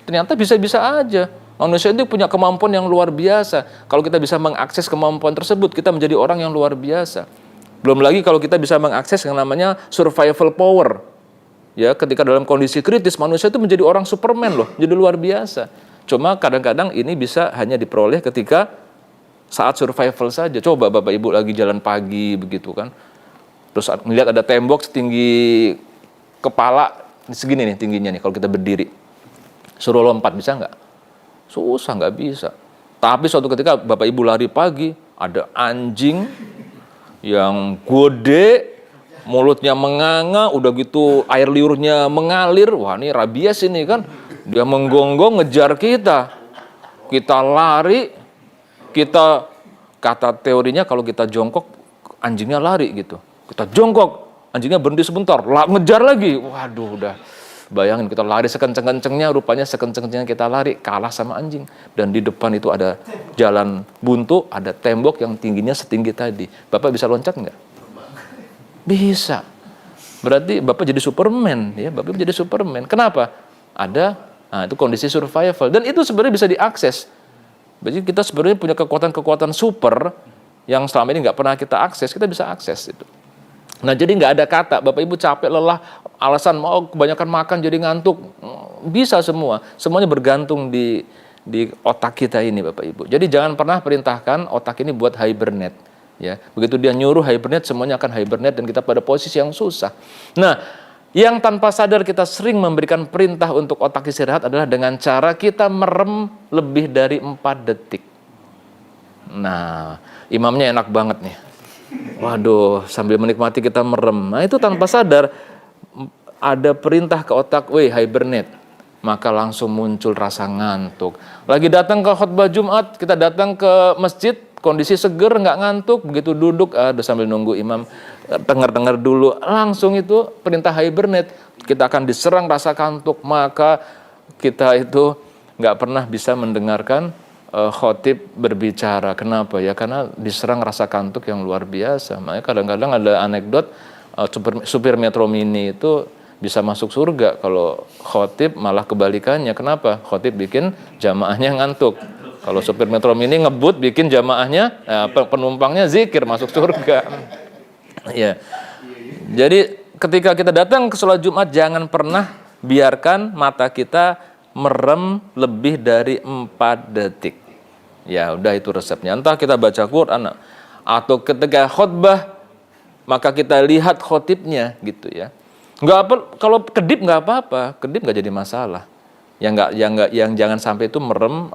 Ternyata bisa-bisa aja. Manusia itu punya kemampuan yang luar biasa. Kalau kita bisa mengakses kemampuan tersebut, kita menjadi orang yang luar biasa. Belum lagi kalau kita bisa mengakses yang namanya survival power. Ya, ketika dalam kondisi kritis, manusia itu menjadi orang Superman loh, jadi luar biasa. Cuma kadang-kadang ini bisa hanya diperoleh ketika saat survival saja. Coba Bapak Ibu lagi jalan pagi begitu kan. Terus melihat ada tembok setinggi kepala, segini nih tingginya nih kalau kita berdiri. Suruh lompat bisa nggak? Susah, nggak bisa. Tapi suatu ketika Bapak Ibu lari pagi, ada anjing yang gede, mulutnya menganga, udah gitu air liurnya mengalir. Wah ini rabies ini kan. Dia menggonggong ngejar kita. Kita lari, kata teorinya kalau kita jongkok, anjingnya lari gitu. Kita jongkok, anjingnya berhenti sebentar, ngejar lagi. Waduh udah. Bayangin kita lari sekenceng-kencengnya, rupanya sekenceng-kencengnya kita lari, kalah sama anjing. Dan di depan itu ada jalan buntu, ada tembok yang tingginya setinggi tadi. Bapak bisa loncat nggak? Bisa. Berarti Bapak jadi Superman, ya. Bapak jadi Superman. Kenapa? Itu kondisi survival. Dan itu sebenarnya bisa diakses. Berarti kita sebenarnya punya kekuatan-kekuatan super yang selama ini nggak pernah kita akses, kita bisa akses itu. Nah, jadi nggak ada kata, Bapak Ibu capek, lelah, alasan mau kebanyakan makan jadi ngantuk, bisa semua. Semuanya bergantung di otak kita ini, Bapak Ibu. Jadi jangan pernah perintahkan otak ini buat hibernate. Ya, begitu dia nyuruh hibernate, semuanya akan hibernate dan kita pada posisi yang susah. Nah, yang tanpa sadar kita sering memberikan perintah untuk otak istirahat adalah dengan cara kita merem lebih dari 4 detik. Nah, imamnya enak banget nih. Waduh, sambil menikmati kita merem. Nah, itu tanpa sadar ada perintah ke otak, "Weh, hibernate." Maka langsung muncul rasa ngantuk. Lagi datang ke khutbah Jumat, kita datang ke masjid, kondisi seger, nggak ngantuk, begitu duduk, udah sambil nunggu imam, dengar-dengar dulu, langsung itu perintah hibernate. Kita akan diserang rasa kantuk, maka kita itu nggak pernah bisa mendengarkan khotib berbicara. Kenapa? Ya karena diserang rasa kantuk yang luar biasa. Makanya kadang-kadang ada anekdot supir Metro Mini itu bisa masuk surga kalau khotib malah kebalikannya. Kenapa? Khotib bikin jamaahnya ngantuk. Kalau supir Metro Mini ngebut bikin jamaahnya, penumpangnya zikir masuk surga. Ya. Jadi ketika kita datang ke sholat Jumat, jangan pernah biarkan mata kita merem lebih dari 4 detik. Ya udah, itu resepnya. Entah kita baca Quran atau ketika khutbah maka kita lihat khotibnya gitu ya. Nggak apa, kalau kedip nggak apa-apa, kedip nggak jadi masalah. Yang jangan sampai itu merem,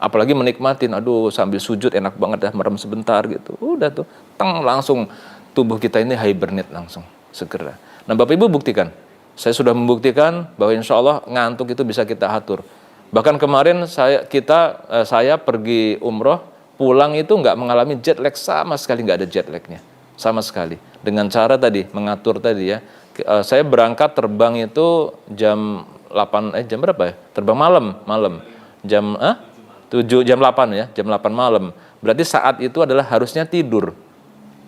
apalagi menikmatin, aduh sambil sujud enak banget dah merem sebentar gitu. Udah tuh, langsung tubuh kita ini hibernate langsung segera. Nah, Bapak Ibu buktikan. Saya sudah membuktikan bahwa insya Allah ngantuk itu bisa kita atur. Bahkan kemarin saya pergi umroh, pulang itu nggak mengalami jet lag sama sekali, nggak ada jet lagnya sama sekali. Dengan cara tadi mengatur tadi ya, saya berangkat terbang itu jam 8 jam berapa ya? Terbang malam jam 8 ya, jam 8 malam. Berarti saat itu adalah harusnya tidur.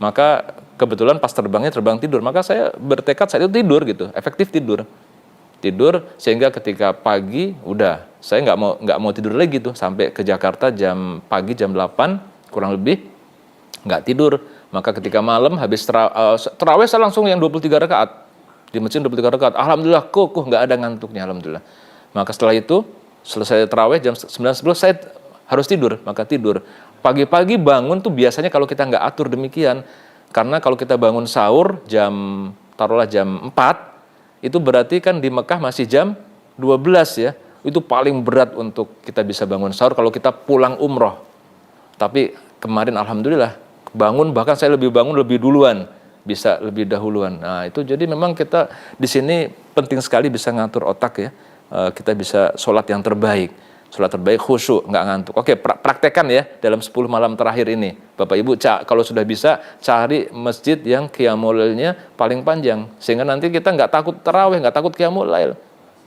Maka kebetulan pas terbangnya terbang tidur, maka saya bertekad saat itu tidur gitu, efektif tidur sehingga ketika pagi udah saya nggak mau tidur lagi tuh sampai ke Jakarta pagi jam 8 kurang lebih nggak tidur. Maka ketika malam habis terawih saya langsung yang 23 rakaat di masjid, 23 rakaat. Alhamdulillah kukuh, nggak ada ngantuknya, alhamdulillah. Maka setelah itu selesai terawih jam 9.10 saya harus tidur, maka tidur. Pagi-pagi bangun tuh biasanya kalau kita nggak atur demikian, karena kalau kita bangun sahur taruhlah jam 4, itu berarti kan di Mekah masih jam 12 ya. Itu paling berat untuk kita bisa bangun sahur kalau kita pulang umroh. Tapi kemarin alhamdulillah bangun, bahkan saya bangun lebih duluan, bisa lebih dahuluan. Nah, itu jadi memang kita di sini penting sekali bisa ngatur otak ya. Kita bisa sholat yang terbaik. Sholat terbaik khusyuk, nggak ngantuk. Oke, praktekkan ya dalam 10 malam terakhir ini. Bapak Ibu, kalau sudah bisa, cari masjid yang qiyamul lailnya paling panjang. Sehingga nanti kita nggak takut tarawih, nggak takut qiyamul lail.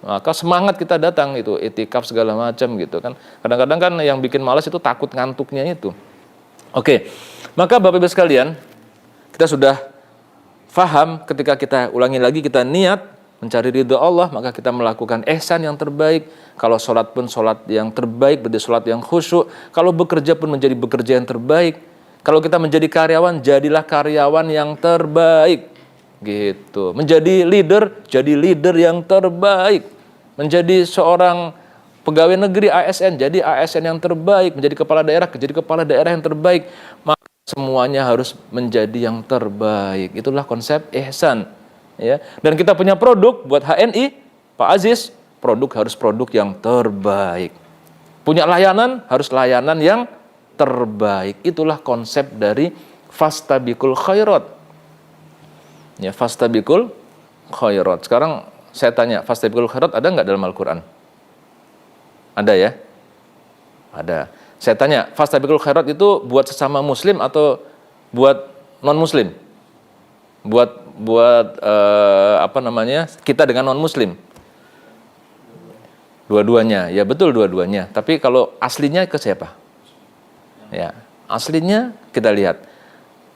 Maka semangat kita datang itu, itikaf segala macam gitu kan. Kadang-kadang kan yang bikin malas itu takut ngantuknya itu. Oke, maka Bapak Ibu sekalian, kita sudah faham ketika kita ulangi lagi, kita niat mencari ridho Allah, maka kita melakukan ihsan yang terbaik. Kalau sholat pun sholat yang terbaik, berarti sholat yang khusyuk. Kalau bekerja pun menjadi bekerja yang terbaik. Kalau kita menjadi karyawan, jadilah karyawan yang terbaik. Gitu. Menjadi leader, jadi leader yang terbaik. Menjadi seorang pegawai negeri ASN, jadi ASN yang terbaik. Menjadi kepala daerah, jadi kepala daerah yang terbaik. Maka semuanya harus menjadi yang terbaik. Itulah konsep ihsan. Ya. Dan kita punya produk buat HNI, Pak Aziz, harus produk yang terbaik. Punya layanan, harus layanan yang terbaik. Itulah konsep dari fastabiqul khairat. Ya, fastabiqul khairat. Sekarang saya tanya, fastabiqul khairat ada nggak dalam Al-Quran? Ada ya? Ada. Saya tanya, fastabiqul khairat itu buat sesama muslim atau buat non-muslim? Buat kita dengan non-muslim? Dua-duanya, ya betul dua-duanya. Tapi kalau aslinya ke siapa? Ya, aslinya kita lihat.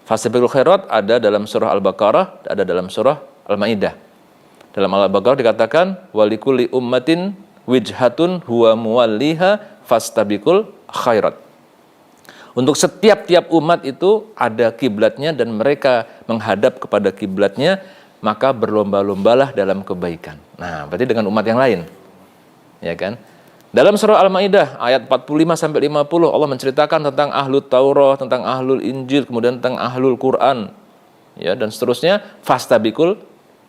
Fastabiqul khairat ada dalam surah Al-Baqarah, ada dalam surah Al-Maidah. Dalam Al-Baqarah dikatakan walikulli ummatin wijhatun huwa muwalliha fastabiqul khairat. Untuk setiap-tiap umat itu ada kiblatnya dan mereka menghadap kepada kiblatnya, maka berlomba-lombalah dalam kebaikan. Nah, berarti dengan umat yang lain. Ya kan? Dalam surah Al-Maidah ayat 45 sampai 50 Allah menceritakan tentang ahlul Taurat, tentang ahlul Injil, kemudian tentang ahlul Quran. Ya, dan seterusnya, fastabiqul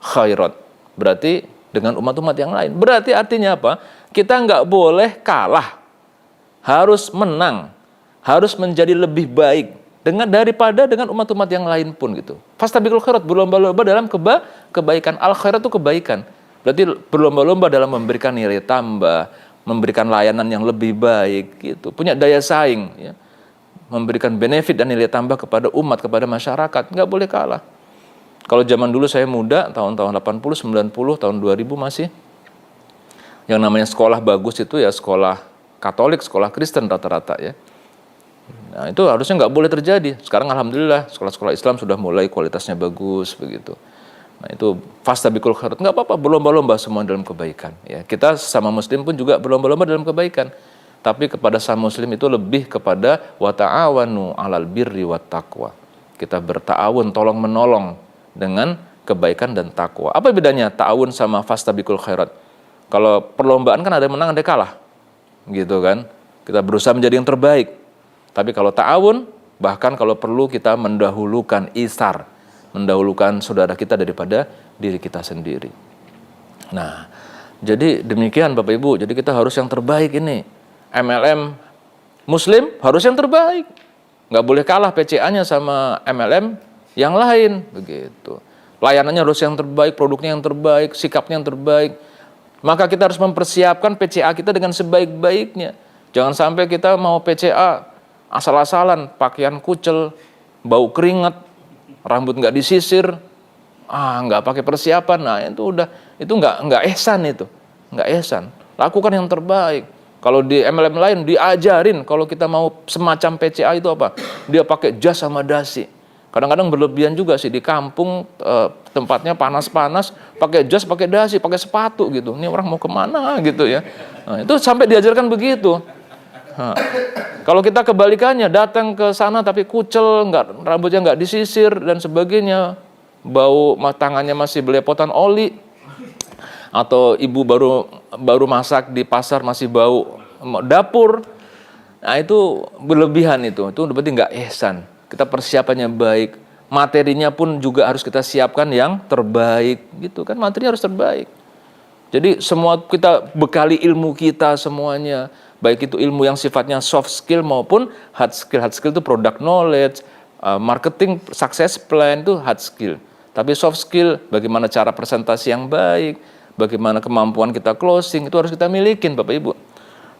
khairat. Berarti dengan umat-umat yang lain. Berarti artinya apa? Kita nggak boleh kalah. Harus menang. Harus menjadi lebih baik daripada dengan umat-umat yang lain pun gitu. Fastabiqul khairat, berlomba-lomba dalam kebaikan. Al khairat itu kebaikan. Berarti berlomba-lomba dalam memberikan nilai tambah, memberikan layanan yang lebih baik gitu. Punya daya saing ya. Memberikan benefit dan nilai tambah kepada umat, kepada masyarakat, nggak boleh kalah. Kalau zaman dulu saya muda, tahun-tahun 80, 90, tahun 2000 masih yang namanya sekolah bagus itu ya sekolah Katolik, sekolah Kristen rata-rata ya. Nah, itu harusnya nggak boleh terjadi. Sekarang alhamdulillah sekolah-sekolah Islam sudah mulai kualitasnya bagus begitu. Nah, itu fastabiqul khairat, nggak apa-apa, berlomba-lomba semua dalam kebaikan. Ya, kita sama Muslim pun juga berlomba-lomba dalam kebaikan. Tapi kepada sama Muslim itu lebih kepada wa ta'awanu 'alal birri wat taqwa. Kita berta'awun, tolong menolong dengan kebaikan dan takwa. Apa bedanya ta'awun sama fastabiqul khairat? Kalau perlombaan kan ada yang menang, ada yang kalah. Gitu kan? Kita berusaha menjadi yang terbaik. Tapi kalau ta'awun, bahkan kalau perlu kita mendahulukan isar, mendahulukan saudara kita daripada diri kita sendiri. Nah, jadi demikian Bapak Ibu, jadi kita harus yang terbaik ini. MLM Muslim harus yang terbaik. Nggak boleh kalah PCA-nya sama MLM yang lain, begitu. Layanannya harus yang terbaik, produknya yang terbaik, sikapnya yang terbaik. Maka kita harus mempersiapkan PCA kita dengan sebaik-baiknya. Jangan sampai kita mau PCA asal-asalan, pakaian kucel, bau keringat, rambut nggak disisir, nggak pakai persiapan. Nah itu nggak ihsan itu, nggak ihsan. Lakukan yang terbaik. Kalau di MLM lain diajarin kalau kita mau semacam PCA itu apa? Dia pakai jas sama dasi. Kadang-kadang berlebihan juga sih di kampung, tempatnya panas-panas, pakai jas, pakai dasi, pakai sepatu gitu. Ini orang mau kemana gitu ya? Nah, itu sampai diajarkan begitu. Nah, kalau kita kebalikannya, datang ke sana tapi kucel, rambutnya nggak disisir dan sebagainya, bau tangannya masih belepotan oli, atau ibu baru masak di pasar masih bau dapur, nah itu berlebihan itu berarti nggak ihsan. Kita persiapannya baik, materinya pun juga harus kita siapkan yang terbaik, gitu kan? Materinya harus terbaik. Jadi semua kita bekali ilmu kita semuanya. Baik itu ilmu yang sifatnya soft skill maupun hard skill. Hard skill itu product knowledge, marketing, success plan itu hard skill. Tapi soft skill, bagaimana cara presentasi yang baik, bagaimana kemampuan kita closing, itu harus kita milikin Bapak Ibu.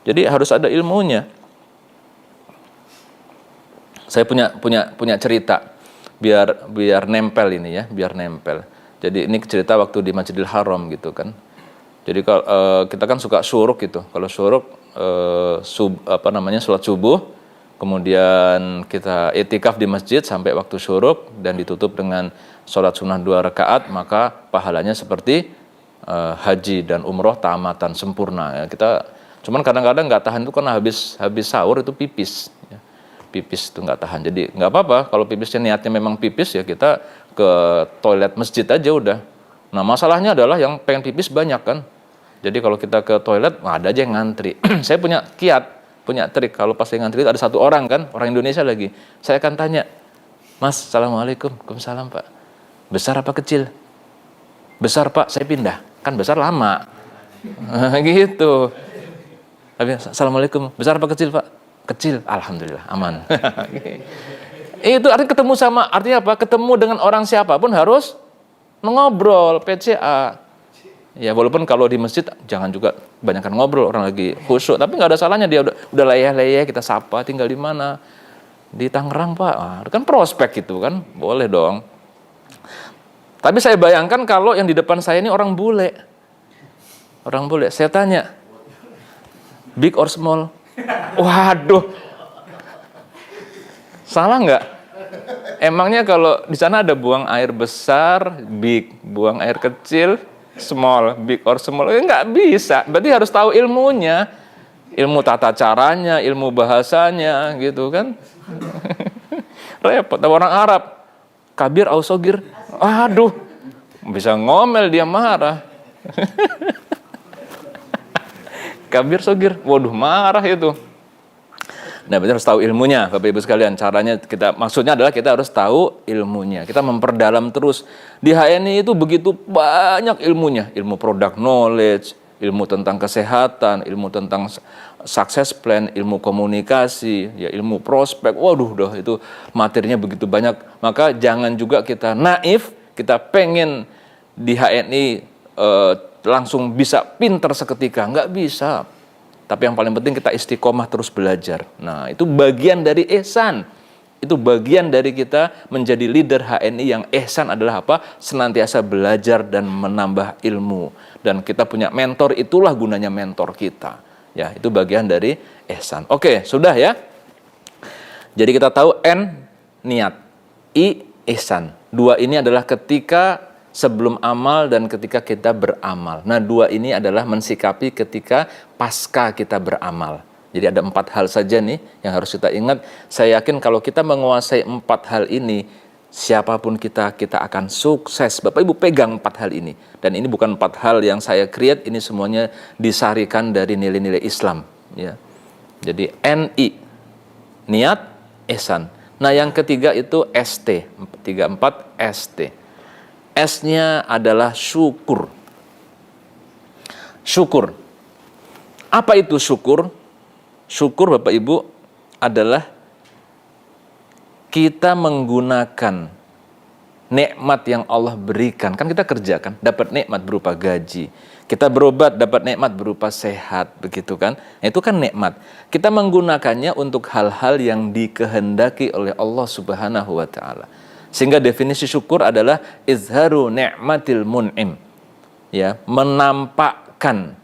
Jadi harus ada ilmunya. Saya punya cerita, biar nempel ini ya, biar nempel. Jadi ini cerita waktu di Masjidil Haram gitu kan. Jadi kalau kita kan suka syuruk gitu. Kalau syuruk sholat subuh, kemudian kita itikaf di masjid sampai waktu syuruk dan ditutup dengan sholat sunnah 2 rakaat, maka pahalanya seperti haji dan umroh tamatan sempurna. Ya, cuman kadang-kadang nggak tahan itu karena habis sahur itu pipis. Ya. Pipis itu nggak tahan. Jadi nggak apa-apa kalau pipisnya niatnya memang pipis ya kita ke toilet masjid aja udah. Nah masalahnya adalah yang pengen pipis banyak kan. Jadi kalau kita ke toilet, ada aja yang ngantri. Saya punya trik. Kalau pas saya ngantri itu ada satu orang kan, orang Indonesia lagi. Saya akan tanya, Mas, Assalamualaikum, Waalaikumsalam Pak. Besar apa kecil? Besar Pak, saya pindah. Kan besar lama. Gitu. Assalamualaikum, besar apa kecil Pak? Kecil, Alhamdulillah, aman. Itu artinya apa? Ketemu dengan orang siapapun harus ngobrol, PCA. Ya walaupun kalau di masjid jangan juga banyakkan ngobrol, orang lagi khusyuk, tapi nggak ada salahnya dia udah leyeh-leyeh kita sapa, tinggal di mana? Di Tangerang Pak. Kan prospek gitu kan, boleh dong. Tapi saya bayangkan kalau yang di depan saya ini orang bule. Orang bule, saya tanya, big or small? Waduh. Salah nggak? Emangnya kalau di sana ada buang air besar, big, buang air kecil, small, big or small, nggak bisa. Berarti harus tahu ilmunya, ilmu tata caranya, ilmu bahasanya, gitu kan? Repot. Orang Arab, kabir au sogir, aduh, bisa ngomel dia marah. Kabir sogir, waduh marah itu. Nah, kita harus tahu ilmunya, Bapak Ibu sekalian. Caranya maksudnya adalah kita harus tahu ilmunya. Kita memperdalam terus. Di HNI itu begitu banyak ilmunya, ilmu product knowledge, ilmu tentang kesehatan, ilmu tentang success plan, ilmu komunikasi, ya ilmu prospek. Waduh, itu materinya begitu banyak. Maka jangan juga kita naif, kita pengen di HNI langsung bisa pinter seketika, nggak bisa. Tapi yang paling penting kita istiqomah terus belajar. Nah, itu bagian dari ihsan. Itu bagian dari kita menjadi leader HNI yang ihsan adalah apa? Senantiasa belajar dan menambah ilmu. Dan kita punya mentor, itulah gunanya mentor kita. Ya, itu bagian dari ihsan. Oke, sudah ya. Jadi kita tahu N, niat. I, ihsan. Dua ini adalah ketika sebelum amal dan ketika kita beramal. Nah, dua ini adalah mensikapi ketika pasca kita beramal. Jadi ada 4 hal saja nih yang harus kita ingat. Saya yakin kalau kita menguasai 4 hal ini, siapapun kita akan sukses. Bapak Ibu pegang 4 hal ini. Dan ini bukan 4 hal yang saya create, ini semuanya disarikan dari nilai-nilai Islam. Ya. Jadi NI, niat, ihsan. Nah, yang ketiga itu ST, 3-4 ST. S-nya adalah syukur. Syukur. Apa itu syukur? Syukur, Bapak Ibu, adalah kita menggunakan nikmat yang Allah berikan. Kan kita kerjakan, dapat nikmat berupa gaji. Kita berobat, dapat nikmat berupa sehat, begitu kan? Itu kan nikmat. Kita menggunakannya untuk hal-hal yang dikehendaki oleh Allah Subhanahu wa taala. Sehingga definisi syukur adalah izharu ni'matil mun'im. Ya, menampakkan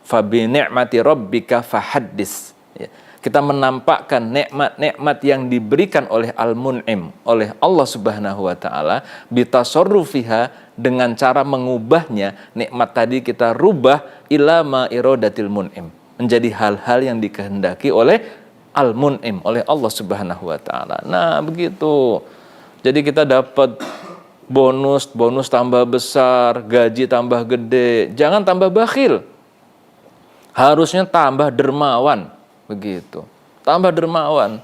fabi ni'mati rabbika fahaddis. Ya, kita menampakkan nikmat-nikmat yang diberikan oleh Al-Mun'im, oleh Allah Subhanahu wa taala, bitasarrufiha, dengan cara mengubahnya. Nikmat tadi kita rubah ila ma iradatil mun'im, menjadi hal-hal yang dikehendaki oleh Al-Mun'im, oleh Allah Subhanahu wa taala. Nah, begitu. Jadi kita dapat bonus tambah besar, gaji tambah gede. Jangan tambah bakhil. Harusnya tambah dermawan. Begitu. Tambah dermawan.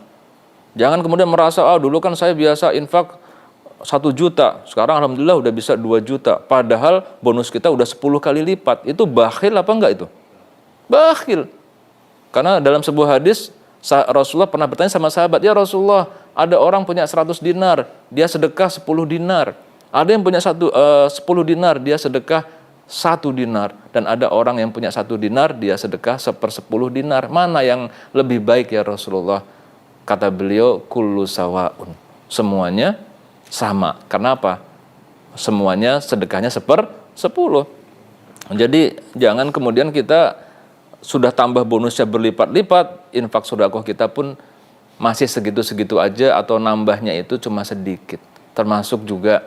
Jangan kemudian merasa, dulu kan saya biasa infak 1 juta. Sekarang alhamdulillah udah bisa 2 juta. Padahal bonus kita udah 10 kali lipat. Itu bakhil apa enggak itu? Bakhil. Karena dalam sebuah hadis, Rasulullah pernah bertanya sama sahabat, ya Rasulullah, ada orang punya 100 dinar, dia sedekah 10 dinar. Ada yang punya 10 dinar, dia sedekah 1 dinar. Dan ada orang yang punya 1 dinar, dia sedekah 1/10 dinar. Mana yang lebih baik ya Rasulullah? Kata beliau, kullu sawaun. Semuanya sama. Kenapa? Semuanya sedekahnya 1/10. Jadi jangan kemudian kita sudah tambah bonusnya berlipat-lipat, infak sedekah kita pun masih segitu-segitu aja, atau nambahnya itu cuma sedikit. Termasuk juga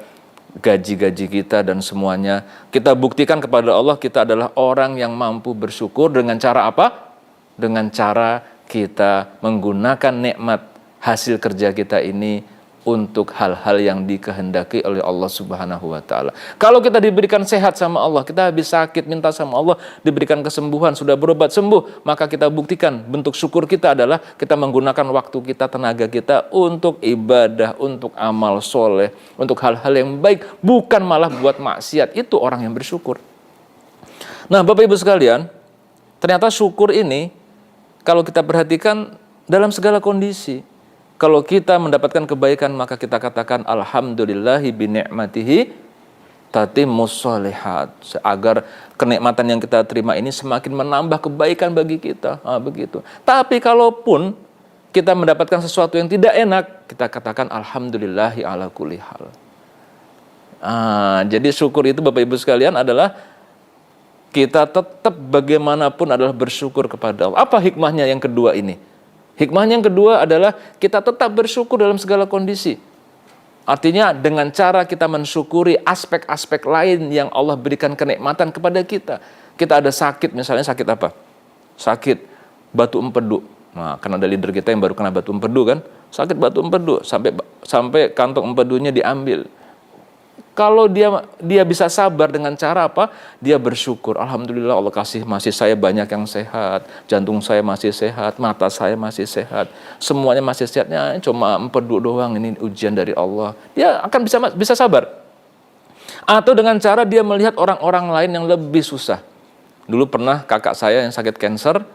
gaji-gaji kita dan semuanya. Kita buktikan kepada Allah kita adalah orang yang mampu bersyukur dengan cara apa? Dengan cara kita menggunakan nikmat hasil kerja kita ini untuk hal-hal yang dikehendaki oleh Allah Subhanahu wa taala. Kalau kita diberikan sehat sama Allah, kita habis sakit minta sama Allah, diberikan kesembuhan, sudah berobat sembuh, maka kita buktikan bentuk syukur kita adalah kita menggunakan waktu kita, tenaga kita untuk ibadah, untuk amal soleh, untuk hal-hal yang baik, bukan malah buat maksiat. Itu orang yang bersyukur. Nah, Bapak Ibu sekalian, ternyata syukur ini kalau kita perhatikan dalam segala kondisi. Kalau kita mendapatkan kebaikan, maka kita katakan alhamdulillahi bini'matihi tatimmus sholihat. Agar kenikmatan yang kita terima ini semakin menambah kebaikan bagi kita. Begitu. Tapi kalaupun kita mendapatkan sesuatu yang tidak enak, kita katakan alhamdulillahi ala kulli hal. Jadi syukur itu Bapak Ibu sekalian adalah kita tetap bagaimanapun adalah bersyukur kepada Allah. Apa hikmahnya yang kedua ini? Hikmahnya yang kedua adalah kita tetap bersyukur dalam segala kondisi. Artinya dengan cara kita mensyukuri aspek-aspek lain yang Allah berikan kenikmatan kepada kita. Kita ada sakit, misalnya sakit apa? Sakit batu empedu. Nah, kan ada leader kita yang baru kena batu empedu kan, sakit batu empedu sampai kantong empedunya diambil. Kalau dia bisa sabar dengan cara apa? Dia bersyukur. Alhamdulillah Allah kasih masih saya banyak yang sehat. Jantung saya masih sehat. Mata saya masih sehat. Semuanya masih sehatnya. Cuma empedu doang, ini ujian dari Allah. Dia akan bisa sabar. Atau dengan cara dia melihat orang-orang lain yang lebih susah. Dulu pernah kakak saya yang sakit kanker.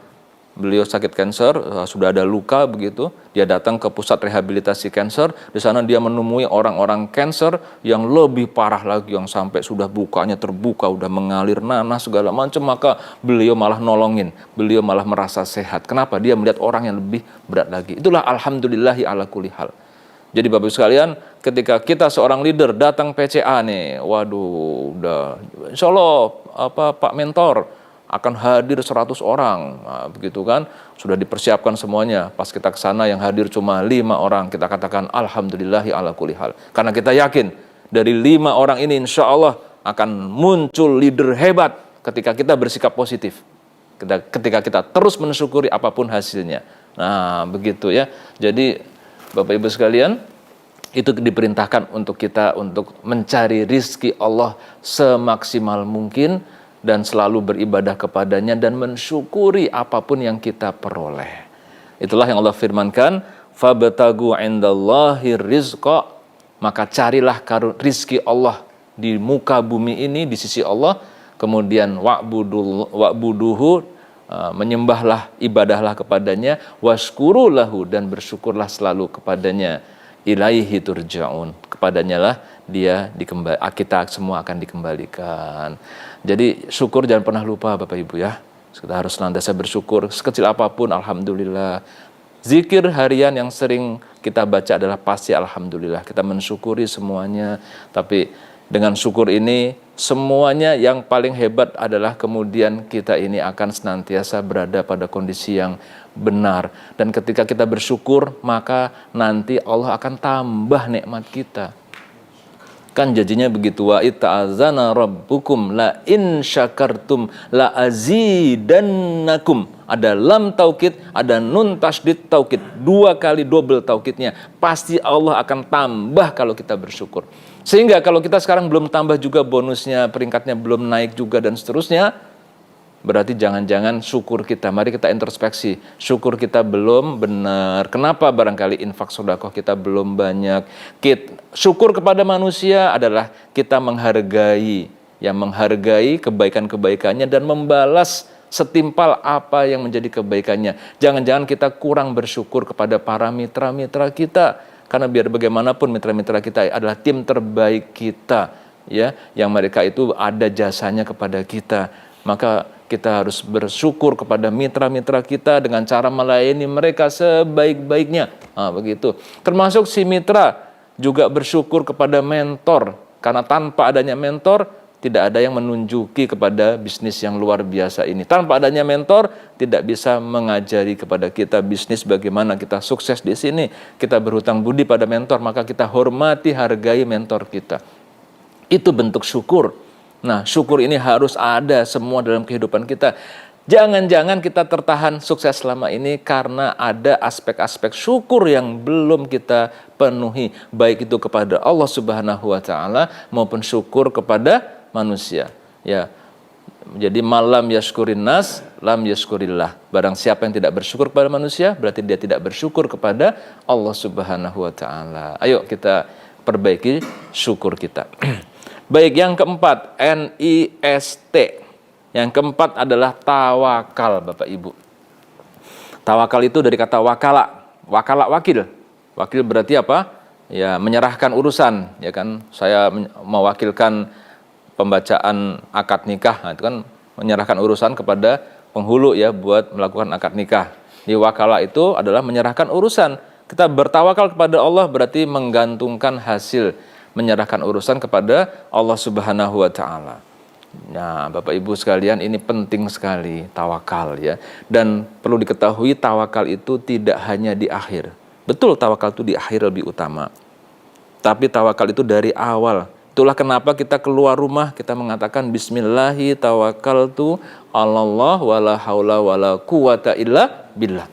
Beliau sakit kanker, sudah ada luka begitu. Dia datang ke pusat rehabilitasi kanker. Di sana dia menemui orang-orang kanker yang lebih parah lagi, yang sampai sudah bukanya terbuka, udah mengalir nanah segala macam. Maka beliau malah nolongin, beliau malah merasa sehat. Kenapa? Dia melihat orang yang lebih berat lagi. Itulah alhamdulillahi ala kulli hal. Jadi Bapak Ibu sekalian, ketika kita seorang leader datang PCA nih, waduh, udah insya Allah Pak Mentor akan hadir 100 orang, nah, begitu kan, sudah dipersiapkan semuanya. Pas kita ke sana yang hadir cuma 5 orang, kita katakan alhamdulillahi ala kulli hal. Karena kita yakin dari 5 orang ini insya Allah akan muncul leader hebat ketika kita bersikap positif. Ketika kita terus mensyukuri apapun hasilnya. Nah, begitu ya. Jadi Bapak Ibu sekalian, itu diperintahkan untuk kita untuk mencari rizki Allah semaksimal mungkin dan selalu beribadah kepadanya dan mensyukuri apapun yang kita peroleh. Itulah yang Allah firmankan, fabtagu indallahi rizqa, maka carilah rizki Allah di muka bumi ini di sisi Allah, kemudian wa'buduhu, menyembahlah, ibadahlah kepadanya, washkuru lahu, dan bersyukurlah selalu kepadanya, ilaihi turja'un, kepadanya lah kita semua akan dikembalikan. Jadi syukur jangan pernah lupa Bapak Ibu ya. Kita harus senantiasa bersyukur sekecil apapun, alhamdulillah. Zikir harian yang sering kita baca adalah pasti alhamdulillah. Kita mensyukuri semuanya. Tapi dengan syukur ini semuanya yang paling hebat adalah kemudian kita ini akan senantiasa berada pada kondisi yang benar. Dan ketika kita bersyukur, maka nanti Allah akan tambah nikmat kita. Kan janjinya begitu, wa ita'azana rabbukum la in syakartum la azidannakum. Ada lam taukid, ada nun tasdid taukid, 2 kali double taukidnya. Pasti Allah akan tambah kalau kita bersyukur. Sehingga kalau kita sekarang belum tambah juga bonusnya, peringkatnya belum naik juga dan seterusnya, berarti jangan-jangan syukur kita, mari kita introspeksi, syukur kita belum benar. Kenapa? Barangkali infak sedekah kita belum banyak. Syukur kepada manusia adalah kita menghargai kebaikan-kebaikannya dan membalas setimpal apa yang menjadi kebaikannya. Jangan-jangan kita kurang bersyukur kepada para mitra-mitra kita, karena biar bagaimanapun mitra-mitra kita adalah tim terbaik kita, ya, yang mereka itu ada jasanya kepada kita. Maka kita harus bersyukur kepada mitra-mitra kita dengan cara melayani mereka sebaik-baiknya. Nah, begitu. Termasuk si mitra juga bersyukur kepada mentor. Karena tanpa adanya mentor, tidak ada yang menunjuki kepada bisnis yang luar biasa ini. Tanpa adanya mentor, tidak bisa mengajari kepada kita bisnis bagaimana kita sukses di sini. Kita berhutang budi pada mentor, maka kita hormati, hargai mentor kita. Itu bentuk syukur. Nah, syukur ini harus ada semua dalam kehidupan kita. Jangan-jangan kita tertahan sukses selama ini karena ada aspek-aspek syukur yang belum kita penuhi, baik itu kepada Allah Subhanahu wa taala maupun syukur kepada manusia. Ya. Jadi malam yashkurin nas, lam yashkurillah. Barang siapa yang tidak bersyukur kepada manusia, berarti dia tidak bersyukur kepada Allah Subhanahu wa taala. Ayo kita perbaiki syukur kita. Baik, yang keempat, NIST. Yang keempat adalah tawakal, Bapak Ibu. Tawakal itu dari kata wakala. Wakala wakil. Wakil berarti apa? Ya, menyerahkan urusan, ya kan? Saya mewakilkan pembacaan akad nikah. Nah, itu kan menyerahkan urusan kepada penghulu ya buat melakukan akad nikah. Di wakala itu adalah menyerahkan urusan. Kita bertawakal kepada Allah berarti menggantungkan hasil, menyerahkan urusan kepada Allah Subhanahu wa taala. Nah, Bapak Ibu sekalian, ini penting sekali tawakal ya. Dan perlu diketahui tawakal itu tidak hanya di akhir. Betul, tawakal itu di akhir lebih utama. Tapi tawakal itu dari awal. Itulah kenapa kita keluar rumah kita mengatakan bismillahi tawakkaltu 'alallah wala haula wala quwata illa billah.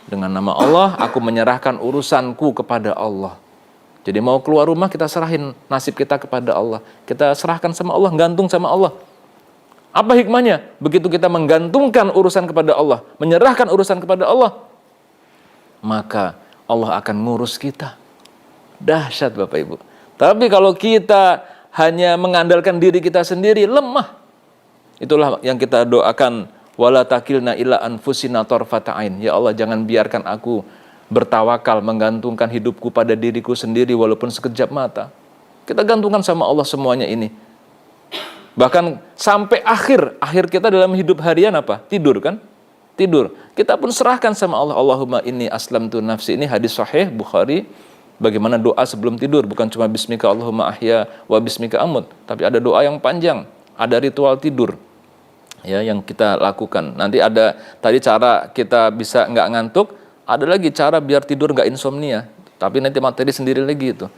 Dengan nama Allah, aku menyerahkan urusanku kepada Allah. Jadi mau keluar rumah kita serahin nasib kita kepada Allah. Kita serahkan sama Allah, gantung sama Allah. Apa hikmahnya? Begitu kita menggantungkan urusan kepada Allah, menyerahkan urusan kepada Allah, maka Allah akan ngurus kita. Dahsyat Bapak Ibu. Tapi kalau kita hanya mengandalkan diri kita sendiri, lemah. Itulah yang kita doakan, wala takilna ila anfusina tarfata ain. Ya Allah, jangan biarkan aku bertawakal, menggantungkan hidupku pada diriku sendiri walaupun sekejap mata. Kita gantungkan sama Allah semuanya ini. Bahkan sampai akhir kita dalam hidup harian apa? Tidur kan? Tidur. Kita pun serahkan sama Allah. Allahumma inni aslamtu nafsi. Ini hadis sahih Bukhari. Bagaimana doa sebelum tidur. Bukan cuma bismika Allahumma ahya wa bismika amut. Tapi ada doa yang panjang. Ada ritual tidur. Ya, yang kita lakukan. Nanti ada tadi cara kita bisa nggak ngantuk. Ada lagi cara biar tidur nggak insomnia. Tapi nanti materi sendiri lagi itu.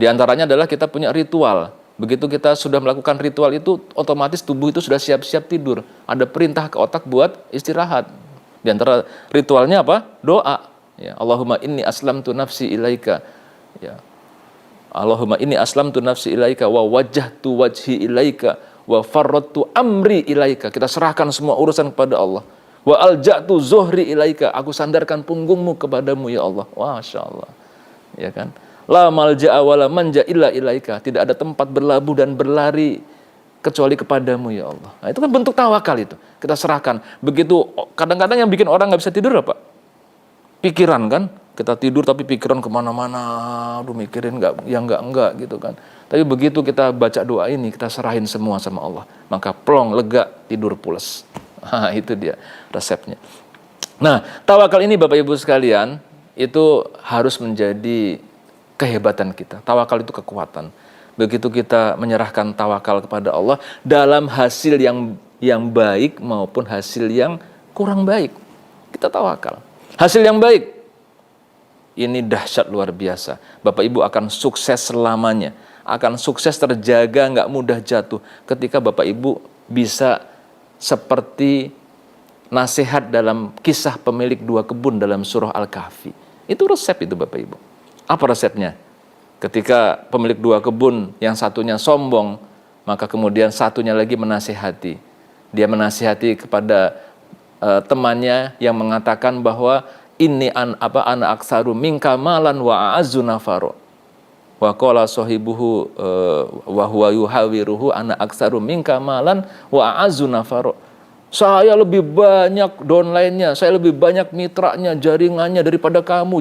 Di antaranya adalah kita punya ritual. Begitu kita sudah melakukan ritual itu, otomatis tubuh itu sudah siap-siap tidur. Ada perintah ke otak buat istirahat. Di antara ritualnya apa? Doa. Ya, Allahumma inni aslamtu nafsi ilaika. Ya. Allahumma inni aslamtu nafsi ilaika wa wajjahtu wajhi ilaika wa farradtu amri ilaika. Kita serahkan semua urusan kepada Allah. Wa alja'tu zuhri ilaika. Aku sandarkan punggungmu kepadamu ya Allah. Masya Allah. Ya kan? La malja'a wala manja illa ilaika. Tidak ada tempat berlabuh dan berlari kecuali kepadamu ya Allah. Nah, itu kan bentuk tawakal itu. Kita serahkan. Begitu kadang-kadang yang bikin orang nggak bisa tidur apa? Pikiran kan? Kita tidur tapi pikiran kemana-mana. Aduh mikirin enggak gitu kan. Tapi begitu kita baca doa ini, kita serahin semua sama Allah. Maka plong, lega, tidur pules. Nah, itu dia resepnya. Nah, tawakal ini Bapak Ibu sekalian, itu harus menjadi kehebatan kita. Tawakal itu kekuatan. Begitu kita menyerahkan tawakal kepada Allah dalam hasil yang baik maupun hasil yang kurang baik, kita tawakal. Hasil yang baik ini dahsyat luar biasa. Bapak Ibu akan sukses selamanya, akan sukses terjaga, nggak mudah jatuh ketika Bapak Ibu bisa seperti nasihat dalam kisah pemilik 2 kebun dalam surah Al-Kahfi. Itu resep itu Bapak Ibu. Apa resepnya? Ketika pemilik 2 kebun, yang satunya sombong, maka kemudian satunya lagi menasihati. Dia menasihati kepada temannya yang mengatakan bahwa ini ana aksaru minka malan wa a'azzu nafaro. Wa qala sahibuhu wa huwa yuhawiruhu ana aksaru minka malan wa a'azzu nafaro. Saya lebih banyak downline-nya, saya lebih banyak mitranya, jaringannya daripada kamu.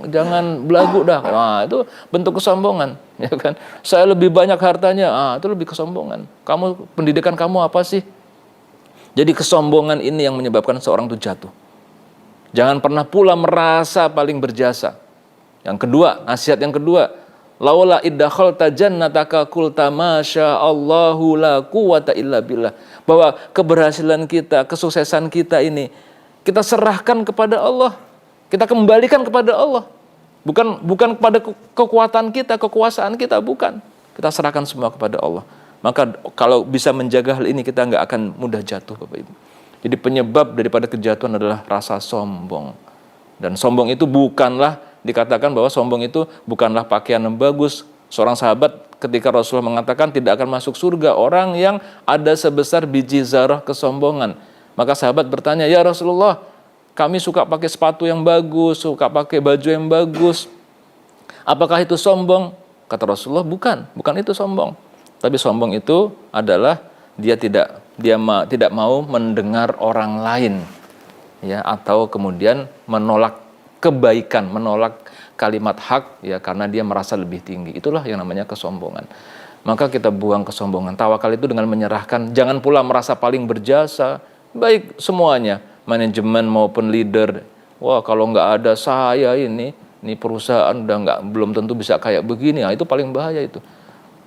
Jangan belagu dah. Nah, itu bentuk kesombongan, ya kan? Saya lebih banyak hartanya. Itu lebih kesombongan. Pendidikan kamu apa sih? Jadi kesombongan ini yang menyebabkan seorang itu jatuh. Jangan pernah pula merasa paling berjasa. Yang kedua, nasihat yang kedua, laula iddakhalta jannataka qulta masya Allahu la quwata illa billah. Bahwa keberhasilan kita, kesuksesan kita ini kita serahkan kepada Allah. Kita kembalikan kepada Allah. Bukan kepada kekuatan kita, kekuasaan kita, bukan. Kita serahkan semua kepada Allah. Maka kalau bisa menjaga hal ini, kita nggak akan mudah jatuh Bapak Ibu. Jadi penyebab daripada kejatuhan adalah rasa sombong. Dan sombong itu bukanlah, dikatakan bahwa sombong itu bukanlah pakaian yang bagus. Seorang sahabat ketika Rasulullah mengatakan tidak akan masuk surga orang yang ada sebesar biji zarah kesombongan. Maka sahabat bertanya, ya Rasulullah, kami suka pakai sepatu yang bagus, suka pakai baju yang bagus. Apakah itu sombong? Kata Rasulullah, bukan itu sombong. Tapi sombong itu adalah dia tidak mau mendengar orang lain, ya, atau kemudian menolak kebaikan, menolak kalimat hak, ya, karena dia merasa lebih tinggi. Itulah yang namanya kesombongan. Maka kita buang kesombongan. Tawakal itu dengan menyerahkan, jangan pula merasa paling berjasa, baik semuanya, manajemen maupun leader. Wah, kalau nggak ada saya ini perusahaan belum tentu bisa kayak begini. Itu paling bahaya itu.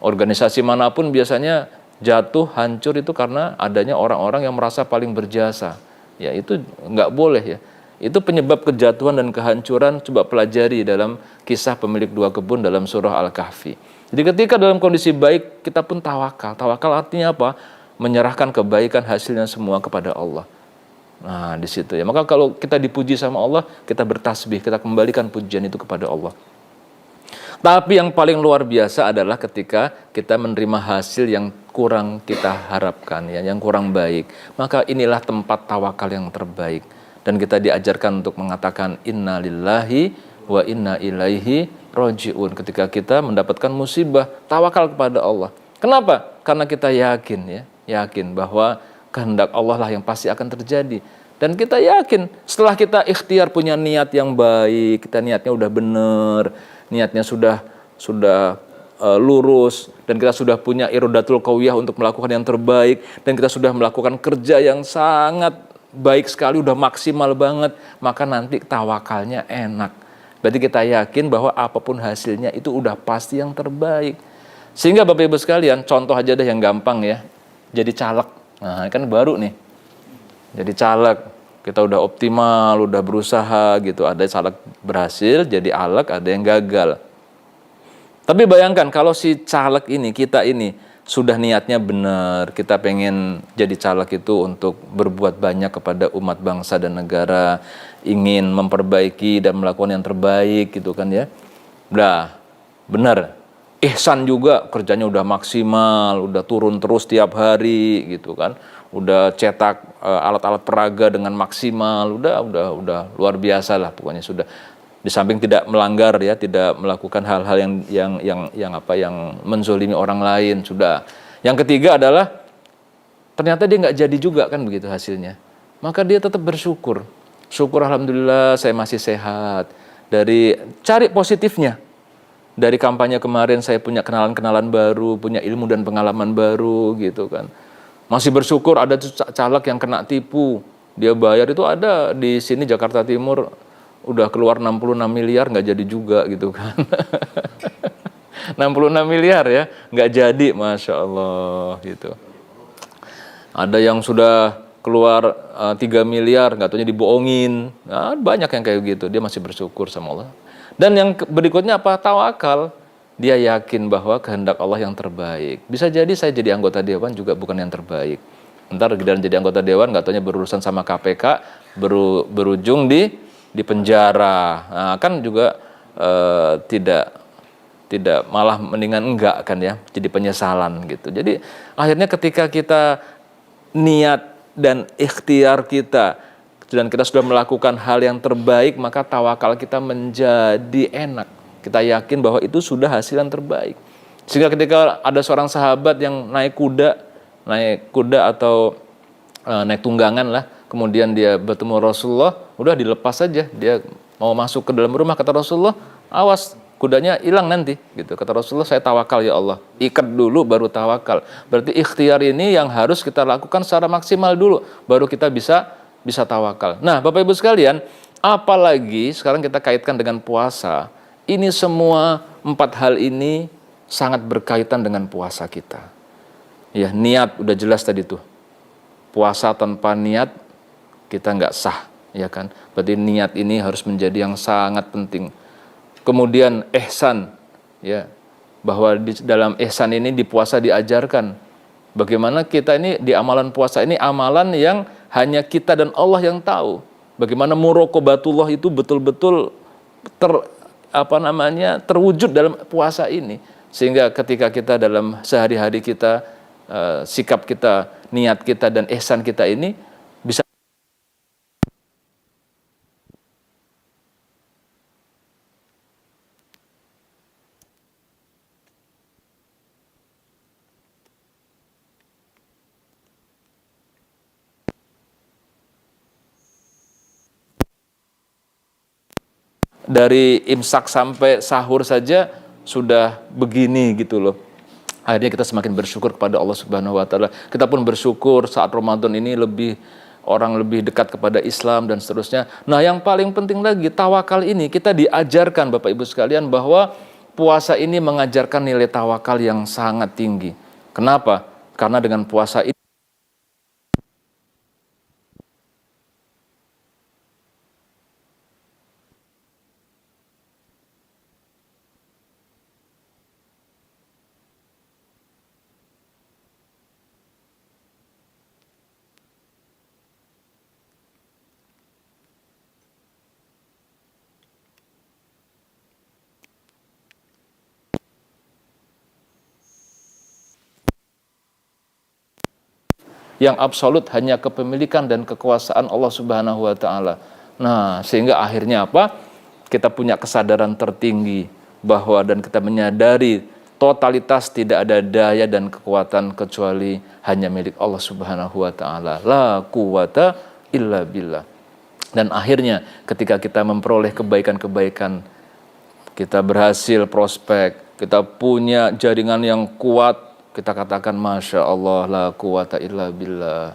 Organisasi manapun biasanya jatuh, hancur itu karena adanya orang-orang yang merasa paling berjasa. Ya, itu nggak boleh ya. Itu penyebab kejatuhan dan kehancuran. Coba pelajari dalam kisah pemilik 2 kebun dalam surah Al-Kahfi. Jadi ketika dalam kondisi baik, kita pun tawakal. Tawakal artinya apa? Menyerahkan kebaikan hasilnya semua kepada Allah. Nah, di situ ya. Maka kalau kita dipuji sama Allah, kita bertasbih, kita kembalikan pujian itu kepada Allah. Tapi yang paling luar biasa adalah ketika kita menerima hasil yang kurang kita harapkan, ya, yang kurang baik. Maka inilah tempat tawakal yang terbaik. Dan kita diajarkan untuk mengatakan inna lillahi wa inna ilaihi roji'un. Ketika kita mendapatkan musibah, tawakal kepada Allah. Kenapa? Karena kita yakin, ya, yakin bahwa kehendak Allah lah yang pasti akan terjadi. Dan kita yakin setelah kita ikhtiar punya niat yang baik, kita niatnya udah benar, niatnya sudah lurus, dan kita sudah punya irodatul qawiyah untuk melakukan yang terbaik, dan kita sudah melakukan kerja yang sangat baik sekali, udah maksimal banget, maka nanti tawakalnya enak. Berarti kita yakin bahwa apapun hasilnya itu udah pasti yang terbaik. Sehingga Bapak Ibu sekalian, contoh aja deh yang gampang ya, jadi caleg. Nah, kan baru nih, jadi caleg, kita udah optimal, udah berusaha gitu. Ada caleg berhasil, jadi aleg, ada yang gagal. Tapi bayangkan kalau si caleg ini, kita ini sudah niatnya benar, kita pengen jadi caleg itu untuk berbuat banyak kepada umat bangsa dan negara, ingin memperbaiki dan melakukan yang terbaik gitu kan ya. Udah benar. Ihsan juga kerjanya udah maksimal, udah turun terus tiap hari gitu kan. Udah cetak alat-alat peraga dengan maksimal, udah luar biasa lah pokoknya sudah. Di samping tidak melanggar ya, tidak melakukan hal-hal yang menzolimi orang lain sudah. Yang ketiga adalah ternyata dia nggak jadi juga kan begitu hasilnya. Maka dia tetap bersyukur. Syukur alhamdulillah saya masih sehat. Dari cari positifnya. Dari kampanye kemarin saya punya kenalan-kenalan baru, punya ilmu dan pengalaman baru gitu kan. Masih bersyukur ada caleg yang kena tipu. Dia bayar itu ada di sini Jakarta Timur udah keluar 66 miliar nggak jadi juga gitu kan. 66 miliar ya, nggak jadi, Masya Allah gitu. Ada yang sudah keluar 3 miliar, nggak taunya dibohongin. Nah, banyak yang kayak gitu, dia masih bersyukur sama Allah. Dan yang berikutnya apa? Tawakal. Dia yakin bahwa kehendak Allah yang terbaik. Bisa jadi saya jadi anggota dewan juga bukan yang terbaik. Ntar giliran jadi anggota dewan nggak taunya berurusan sama KPK, berujung di penjara. Nah, kan juga tidak malah mendingan enggak kan ya, jadi penyesalan gitu. Jadi akhirnya ketika kita niat dan ikhtiar kita dan kita sudah melakukan hal yang terbaik, maka tawakal kita menjadi enak. Kita yakin bahwa itu sudah hasil yang terbaik. Sehingga ketika ada seorang sahabat yang naik kuda atau naik tunggangan lah, kemudian dia bertemu Rasulullah, udah dilepas saja, dia mau masuk ke dalam rumah, kata Rasulullah, awas kudanya hilang nanti gitu. Kata Rasulullah, saya tawakal ya Allah, ikat dulu baru tawakal. Berarti ikhtiar ini yang harus kita lakukan secara maksimal dulu, baru kita bisa tawakal. Nah Bapak Ibu sekalian, apalagi sekarang kita kaitkan dengan puasa, ini semua 4 hal ini sangat berkaitan dengan puasa kita. Ya, niat udah jelas tadi tuh. Puasa tanpa niat kita nggak sah, ya kan? Berarti niat ini harus menjadi yang sangat penting. Kemudian ihsan, ya, bahwa di dalam ihsan ini di puasa diajarkan bagaimana kita ini di amalan puasa ini amalan yang hanya kita dan Allah yang tahu. Bagaimana muraqabatullah itu betul-betul terwujud dalam puasa ini, sehingga ketika kita dalam sehari-hari kita sikap kita, niat kita dan ihsan kita ini bisa dari imsak sampai sahur saja sudah begini gitu loh. Akhirnya kita semakin bersyukur kepada Allah Subhanahu wa taala. Kita pun bersyukur saat Ramadan ini orang lebih dekat kepada Islam dan seterusnya. Nah, yang paling penting lagi, tawakal ini kita diajarkan Bapak Ibu sekalian bahwa puasa ini mengajarkan nilai tawakal yang sangat tinggi. Kenapa? Karena dengan puasa ini yang absolut hanya kepemilikan dan kekuasaan Allah Subhanahu wa taala. Nah, sehingga akhirnya apa? Kita punya kesadaran tertinggi bahwa dan kita menyadari totalitas tidak ada daya dan kekuatan kecuali hanya milik Allah Subhanahu wa taala. La quwata illa billah. Dan akhirnya ketika kita memperoleh kebaikan-kebaikan, kita berhasil prospek, kita punya jaringan yang kuat, kita katakan Masya Allah la quwata illa billah.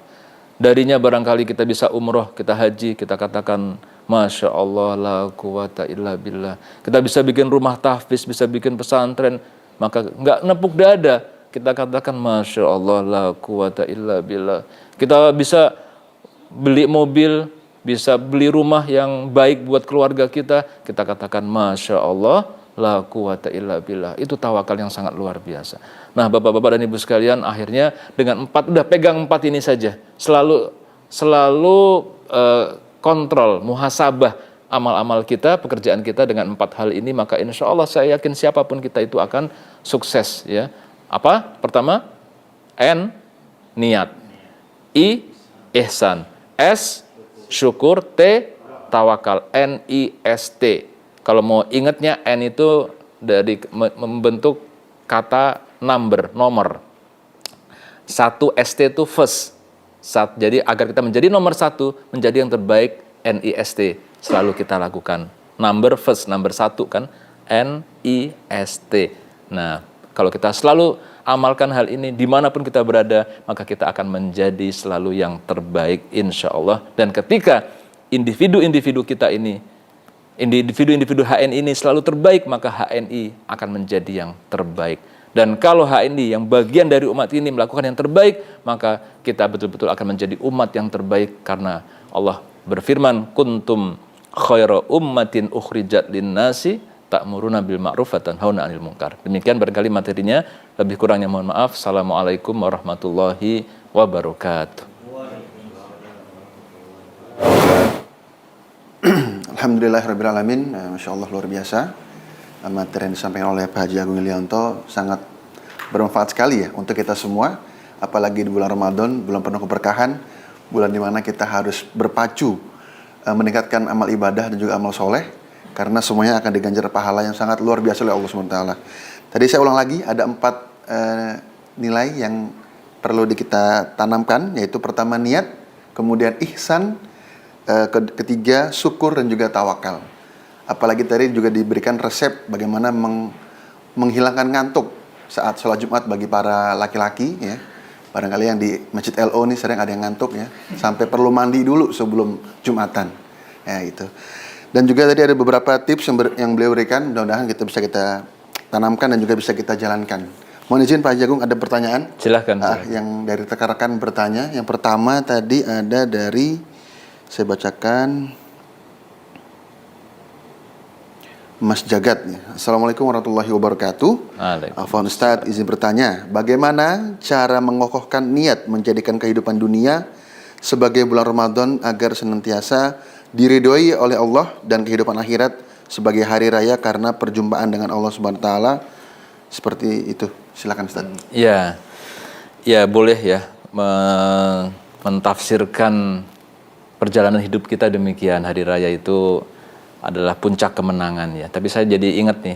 Darinya barangkali kita bisa umroh, kita haji, kita katakan Masya Allah la quwata illa billah. Kita bisa bikin rumah tahfiz, bisa bikin pesantren, maka nggak nepuk dada, kita katakan Masya Allah la quwata illa billah. Kita bisa beli mobil, bisa beli rumah yang baik buat keluarga kita, kita katakan Masya Allah la quwata illa billah. Itu tawakal yang sangat luar biasa. Nah, Bapak-bapak dan Ibu sekalian, akhirnya dengan udah pegang 4 ini saja, selalu kontrol, muhasabah amal-amal kita, pekerjaan kita dengan 4 hal ini, maka insya Allah saya yakin siapapun kita itu akan sukses, ya. Apa? Pertama, N, niat. I, ihsan. S, syukur. T, tawakal. NIST. Kalau mau ingatnya, N itu dari membentuk kata nomor. 1 ST itu first. Jadi agar kita menjadi nomor 1, menjadi yang terbaik, NIST selalu kita lakukan. Number first, number 1 kan, NIST. Nah, kalau kita selalu amalkan hal ini dimanapun kita berada, maka kita akan menjadi selalu yang terbaik insya Allah. Dan ketika individu-individu kita ini, individu-individu HNI ini selalu terbaik, maka HNI akan menjadi yang terbaik. Dan kalau HNI yang bagian dari umat ini melakukan yang terbaik, maka kita betul-betul akan menjadi umat yang terbaik, karena Allah berfirman, kuntum khaira ummatin ukhrijat linnasi ta'muruna bil ma'ruf wa tanhauna 'anil munkar. Demikian barangkali materinya, lebih kurangnya mohon maaf. Assalamualaikum warahmatullahi wabarakatuh. Alhamdulillahirrabbilalamin. Masya Allah, luar biasa. Materi yang disampaikan oleh Pak Haji Agung Ilianto sangat bermanfaat sekali ya untuk kita semua. Apalagi di bulan Ramadan, bulan penuh keberkahan, bulan dimana kita harus berpacu meningkatkan amal ibadah dan juga amal soleh, karena semuanya akan diganjar pahala yang sangat luar biasa oleh Allah SWT. Tadi saya ulang lagi, ada 4 nilai yang perlu kita tanamkan, yaitu pertama niat, kemudian ihsan, ketiga syukur, dan juga tawakal. Apalagi tadi juga diberikan resep bagaimana menghilangkan ngantuk saat sholat Jumat bagi para laki-laki ya. Barangkali yang di Masjid LO ini sering ada yang ngantuk ya, sampai perlu mandi dulu sebelum Jumatan ya itu. Dan juga tadi ada beberapa tips yang beliau berikan, mudah-mudahan kita bisa tanamkan dan juga bisa kita jalankan. Mohon izin Pak Haji Agung, ada pertanyaan? Silahkan. Yang dari rekan-rekan bertanya. Yang pertama tadi ada dari, saya bacakan, Mas Jagat. Assalamualaikum warahmatullahi wabarakatuh. Afwan Ustadz, izin bertanya, bagaimana cara mengokohkan niat menjadikan kehidupan dunia sebagai bulan Ramadan agar senantiasa diridhoi oleh Allah dan kehidupan akhirat sebagai hari raya karena perjumpaan dengan Allah Subhanahu wa taala, seperti itu. Silakan Ustadz. Ya boleh ya mentafsirkan perjalanan hidup kita demikian. Hari raya itu adalah puncak kemenangan ya. Tapi saya jadi ingat nih,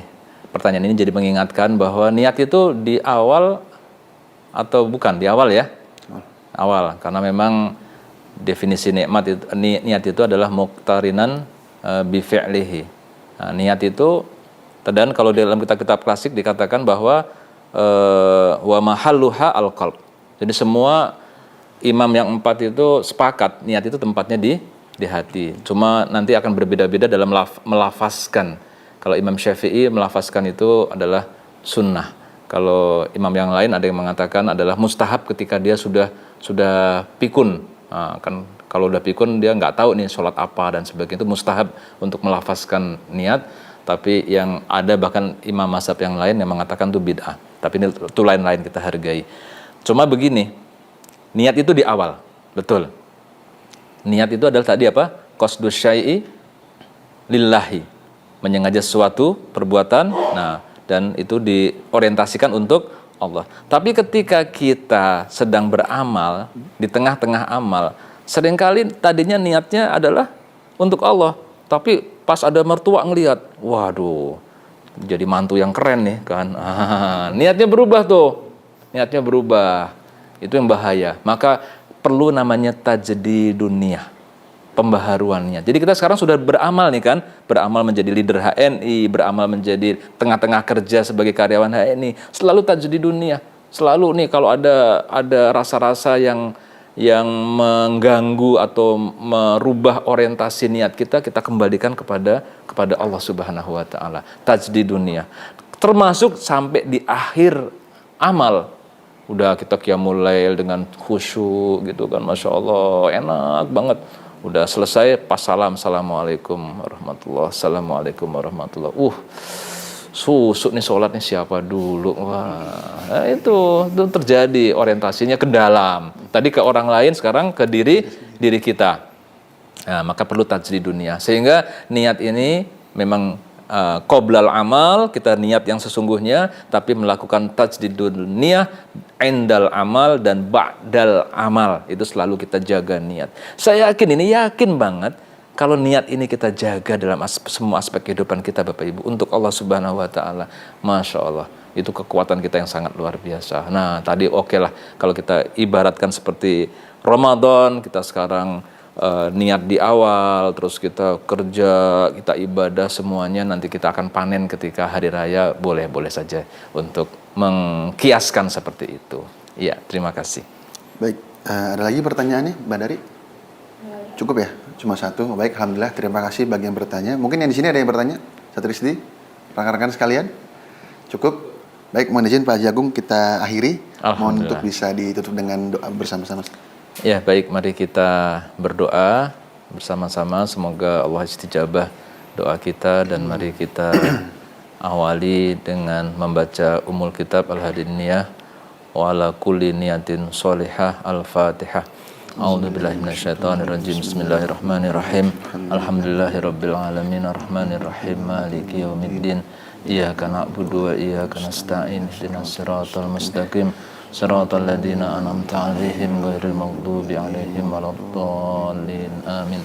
pertanyaan ini jadi mengingatkan bahwa niat itu di awal atau bukan di awal ya? Awal, karena memang definisi nikmat itu, niat itu adalah muqtarinan bi fi'lihi. Nah, niat itu, dan kalau dalam kitab-kitab klasik dikatakan bahwa wa mahalluha al-qalb. Jadi semua imam yang 4 itu sepakat niat itu tempatnya di hati. Cuma nanti akan berbeda-beda dalam melafazkan. Kalau Imam Syafi'i melafazkan itu adalah sunnah. Kalau imam yang lain ada yang mengatakan adalah mustahab ketika dia sudah pikun. Nah, kan kalau udah pikun dia nggak tahu nih sholat apa dan sebagainya, itu mustahab untuk melafazkan niat. Tapi yang ada bahkan imam mazhab yang lain yang mengatakan itu bid'ah. Tapi itu lain-lain, kita hargai. Cuma begini, niat itu di awal, betul. Niat itu adalah tadi apa? Qasdus syai'i lillahi. Menyengaja suatu perbuatan, nah, dan itu diorientasikan untuk Allah. Tapi ketika kita sedang beramal, di tengah-tengah amal, seringkali tadinya niatnya adalah untuk Allah. Tapi pas ada mertua ngelihat, waduh, jadi mantu yang keren nih kan. Niatnya berubah tuh. Niatnya berubah. Itu yang bahaya. Maka perlu namanya tajdidun niyah, pembaharuannya. Jadi kita sekarang sudah beramal nih kan, beramal menjadi leader HNI, beramal menjadi tengah-tengah kerja sebagai karyawan HNI, selalu tajdidun niyah. Selalu nih kalau ada rasa-rasa yang mengganggu atau merubah orientasi niat kita kembalikan kepada Allah Subhanahu wa taala. Tajdidun niyah. Termasuk sampai di akhir amal. Udah kita qiyamul lail dengan khusyuk gitu kan, Masya Allah, enak banget. Udah selesai, pas salam, assalamualaikum warahmatullahi, assalamualaikum warahmatullahi. Susuk nih sholat nih siapa dulu. Wah, nah itu terjadi orientasinya ke dalam. Tadi ke orang lain, sekarang ke diri kita. Nah, maka perlu tajdidun niyah. Sehingga niat ini memang qoblal amal, kita niat yang sesungguhnya, tapi melakukan tajdidun niyah endal amal dan ba'dal amal. Itu selalu kita jaga niat. Saya yakin banget kalau niat ini kita jaga dalam semua aspek kehidupan kita, Bapak Ibu, untuk Allah Subhanahu wa taala. Masya Allah, itu kekuatan kita yang sangat luar biasa. Nah, tadi oke lah kalau kita ibaratkan seperti Ramadan, kita sekarang niat di awal, terus kita kerja, kita ibadah semuanya, nanti kita akan panen ketika hari raya, boleh saja untuk mengkiaskan seperti itu. Iya, terima kasih. Baik, ada lagi pertanyaannya, Mbak Dari? Cukup ya? Cuma satu. Baik, alhamdulillah, terima kasih bagi yang bertanya. Mungkin yang di sini ada yang bertanya? Satrisdi, rekan-rekan sekalian? Cukup? Baik, mohon izin Pak Haji Agung kita akhiri. Mohon untuk bisa ditutup dengan doa bersama-sama. Ya, baik, mari kita berdoa bersama-sama, semoga Allah istijabah doa kita, dan mari kita awali dengan membaca Ummul Kitab Al-Hadiniyah wa ala kulli niyatin sholihah. Al-Fatihah. A'udzubillahi minasyaitonirrajim. Bismillahirrahmanirrahim. Alhamdulillahirabbil alamin arrahmanirrahim maliki yaumiddin. Iyyaka na'budu wa iyyaka nasta'in. Ihdinas siratal mustaqim. Siratal ladzina an'amta 'alaihim ghairil maghdubi 'alaihim waladdallin. Amin.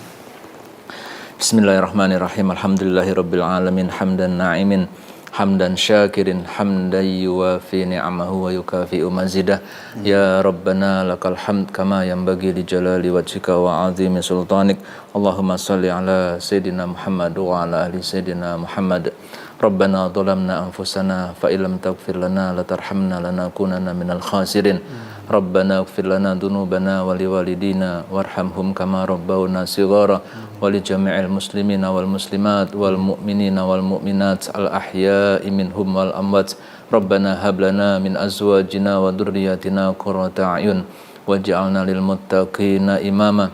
Bismillahirrahmanirrahim. Alhamdulillahirabbil alamin hamdan na'imin hamdan syakirin hamdan yuwafi ni'amahu wa yukafi'u mazidah. Ya Rabbana lakal hamd kama yanbaghi li jalali wajhika wa 'azimi sultanik. Allahumma shalli ala sayidina Muhammad wa ala ali sayidina Muhammad. Rabbana dhalamna anfusana fa illam taghfir lana latarhamna lanakunanna minal khasirin. Rabbana ighfir lana dhunubana wa liwalidina warhamhum kama rabbawna shighara wa li jami'il muslimina wal muslimat wal mu'minina wal mu'minat al ahya'i minhum wal amwat. Rabbana hab lana min azwajina wa dhurriyyatina qurrata a'yun waj'alna lil muttaqina imama.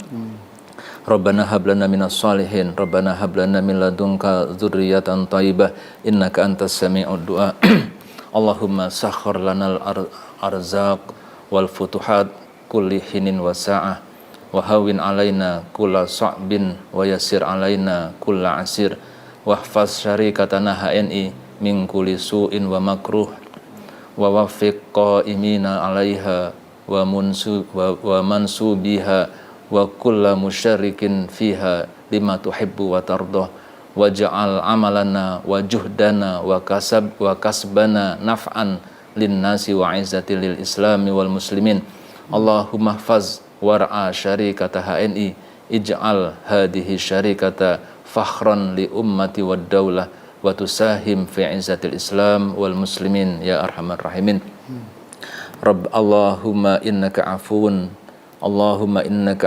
Rabbana hab lana minas salihin. Rabbana hab lana min ladunka dzurriyyatan thayyibah innaka antas sami'ud du'a. Allahumma sakhkhir lanal arzaq wal futuhat kulli hinin wa sa'ah wa hawin alaina kulla sa'bin wa yassir alaina kulla asir wahfaz syarikatana HNI min kulli su'in wa makruh wa waffiq qa'imina 'alaiha wa mansubiha wa kulla musyarikin fiha lima tuhibbu wa tardah waj'al amalana wa juhdana wa kasbana naf'an linnasi wa izzati lil islami wal muslimin. Allahumma hfaz war'a syarikata HNI ij'al hadhihi syarikata fakhran li ummati wad daulah wa tusahim fi izzatil islam wal muslimin ya arhamar rahimin. Rabb Allahumma innaka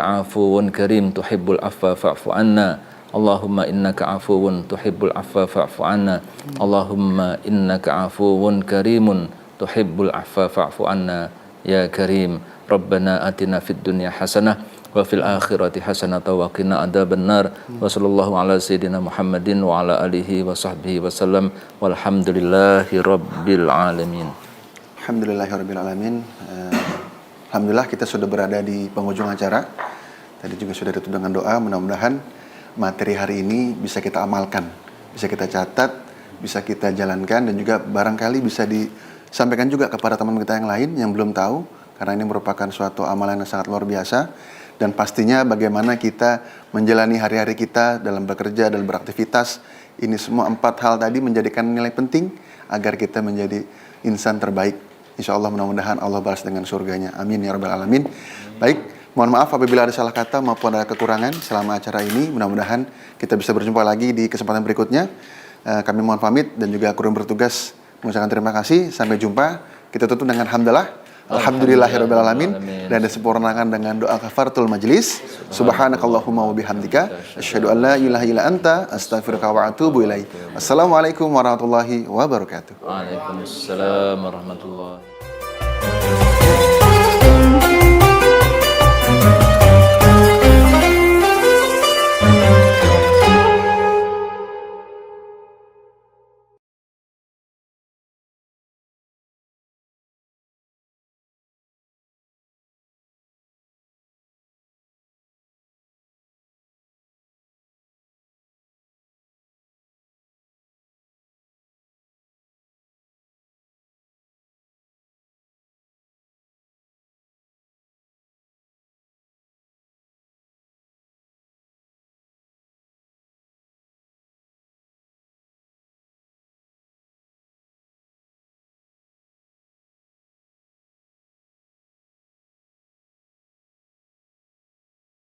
afuwun karim tuhibbul afwa fa'fu anna. Allahumma innaka afuwun tuhibbul afwa fa'fu anna. Allahumma innaka afuwun karimun tuhibbul afwa fa'fu anna ya karim. Rabbana atina fid dunya hasanah wa fil akhirati hasanah wa qina adzabannar. Wa sallallahu ala sayidina Muhammadin wa ala alihi wa sahbihi wa sallam walhamdulillahi rabbil alamin. Alhamdulillahi rabbil alamin. Alhamdulillah kita sudah berada di penghujung acara. Tadi juga sudah ditutup dengan doa. Mudah-mudahan materi hari ini bisa kita amalkan, bisa kita catat, bisa kita jalankan, dan juga barangkali bisa sampaikan juga kepada teman kita yang lain yang belum tahu, karena ini merupakan suatu amalan yang sangat luar biasa. Dan pastinya bagaimana kita menjalani hari-hari kita dalam bekerja, dalam beraktivitas. Ini semua 4 hal tadi menjadikan nilai penting agar kita menjadi insan terbaik. Insya Allah mudah-mudahan Allah balas dengan surganya. Amin ya rabbal alamin. Baik, mohon maaf apabila ada salah kata maupun ada kekurangan selama acara ini. Mudah-mudahan kita bisa berjumpa lagi di kesempatan berikutnya. Kami mohon pamit dan juga kru yang bertugas mengucapkan terima kasih. Sampai jumpa. Kita tutup dengan hamdalah. Alhamdulillahirabbil alamin, dan disempurnakan dengan doa kafaratul majlis. Subhanakallahumma wa bihamdika asyhadu an la ilaha illa anta astaghfiruka wa atubu ilaik. Assalamualaikum warahmatullahi wabarakatuh. Waalaikumsalam warahmatullahi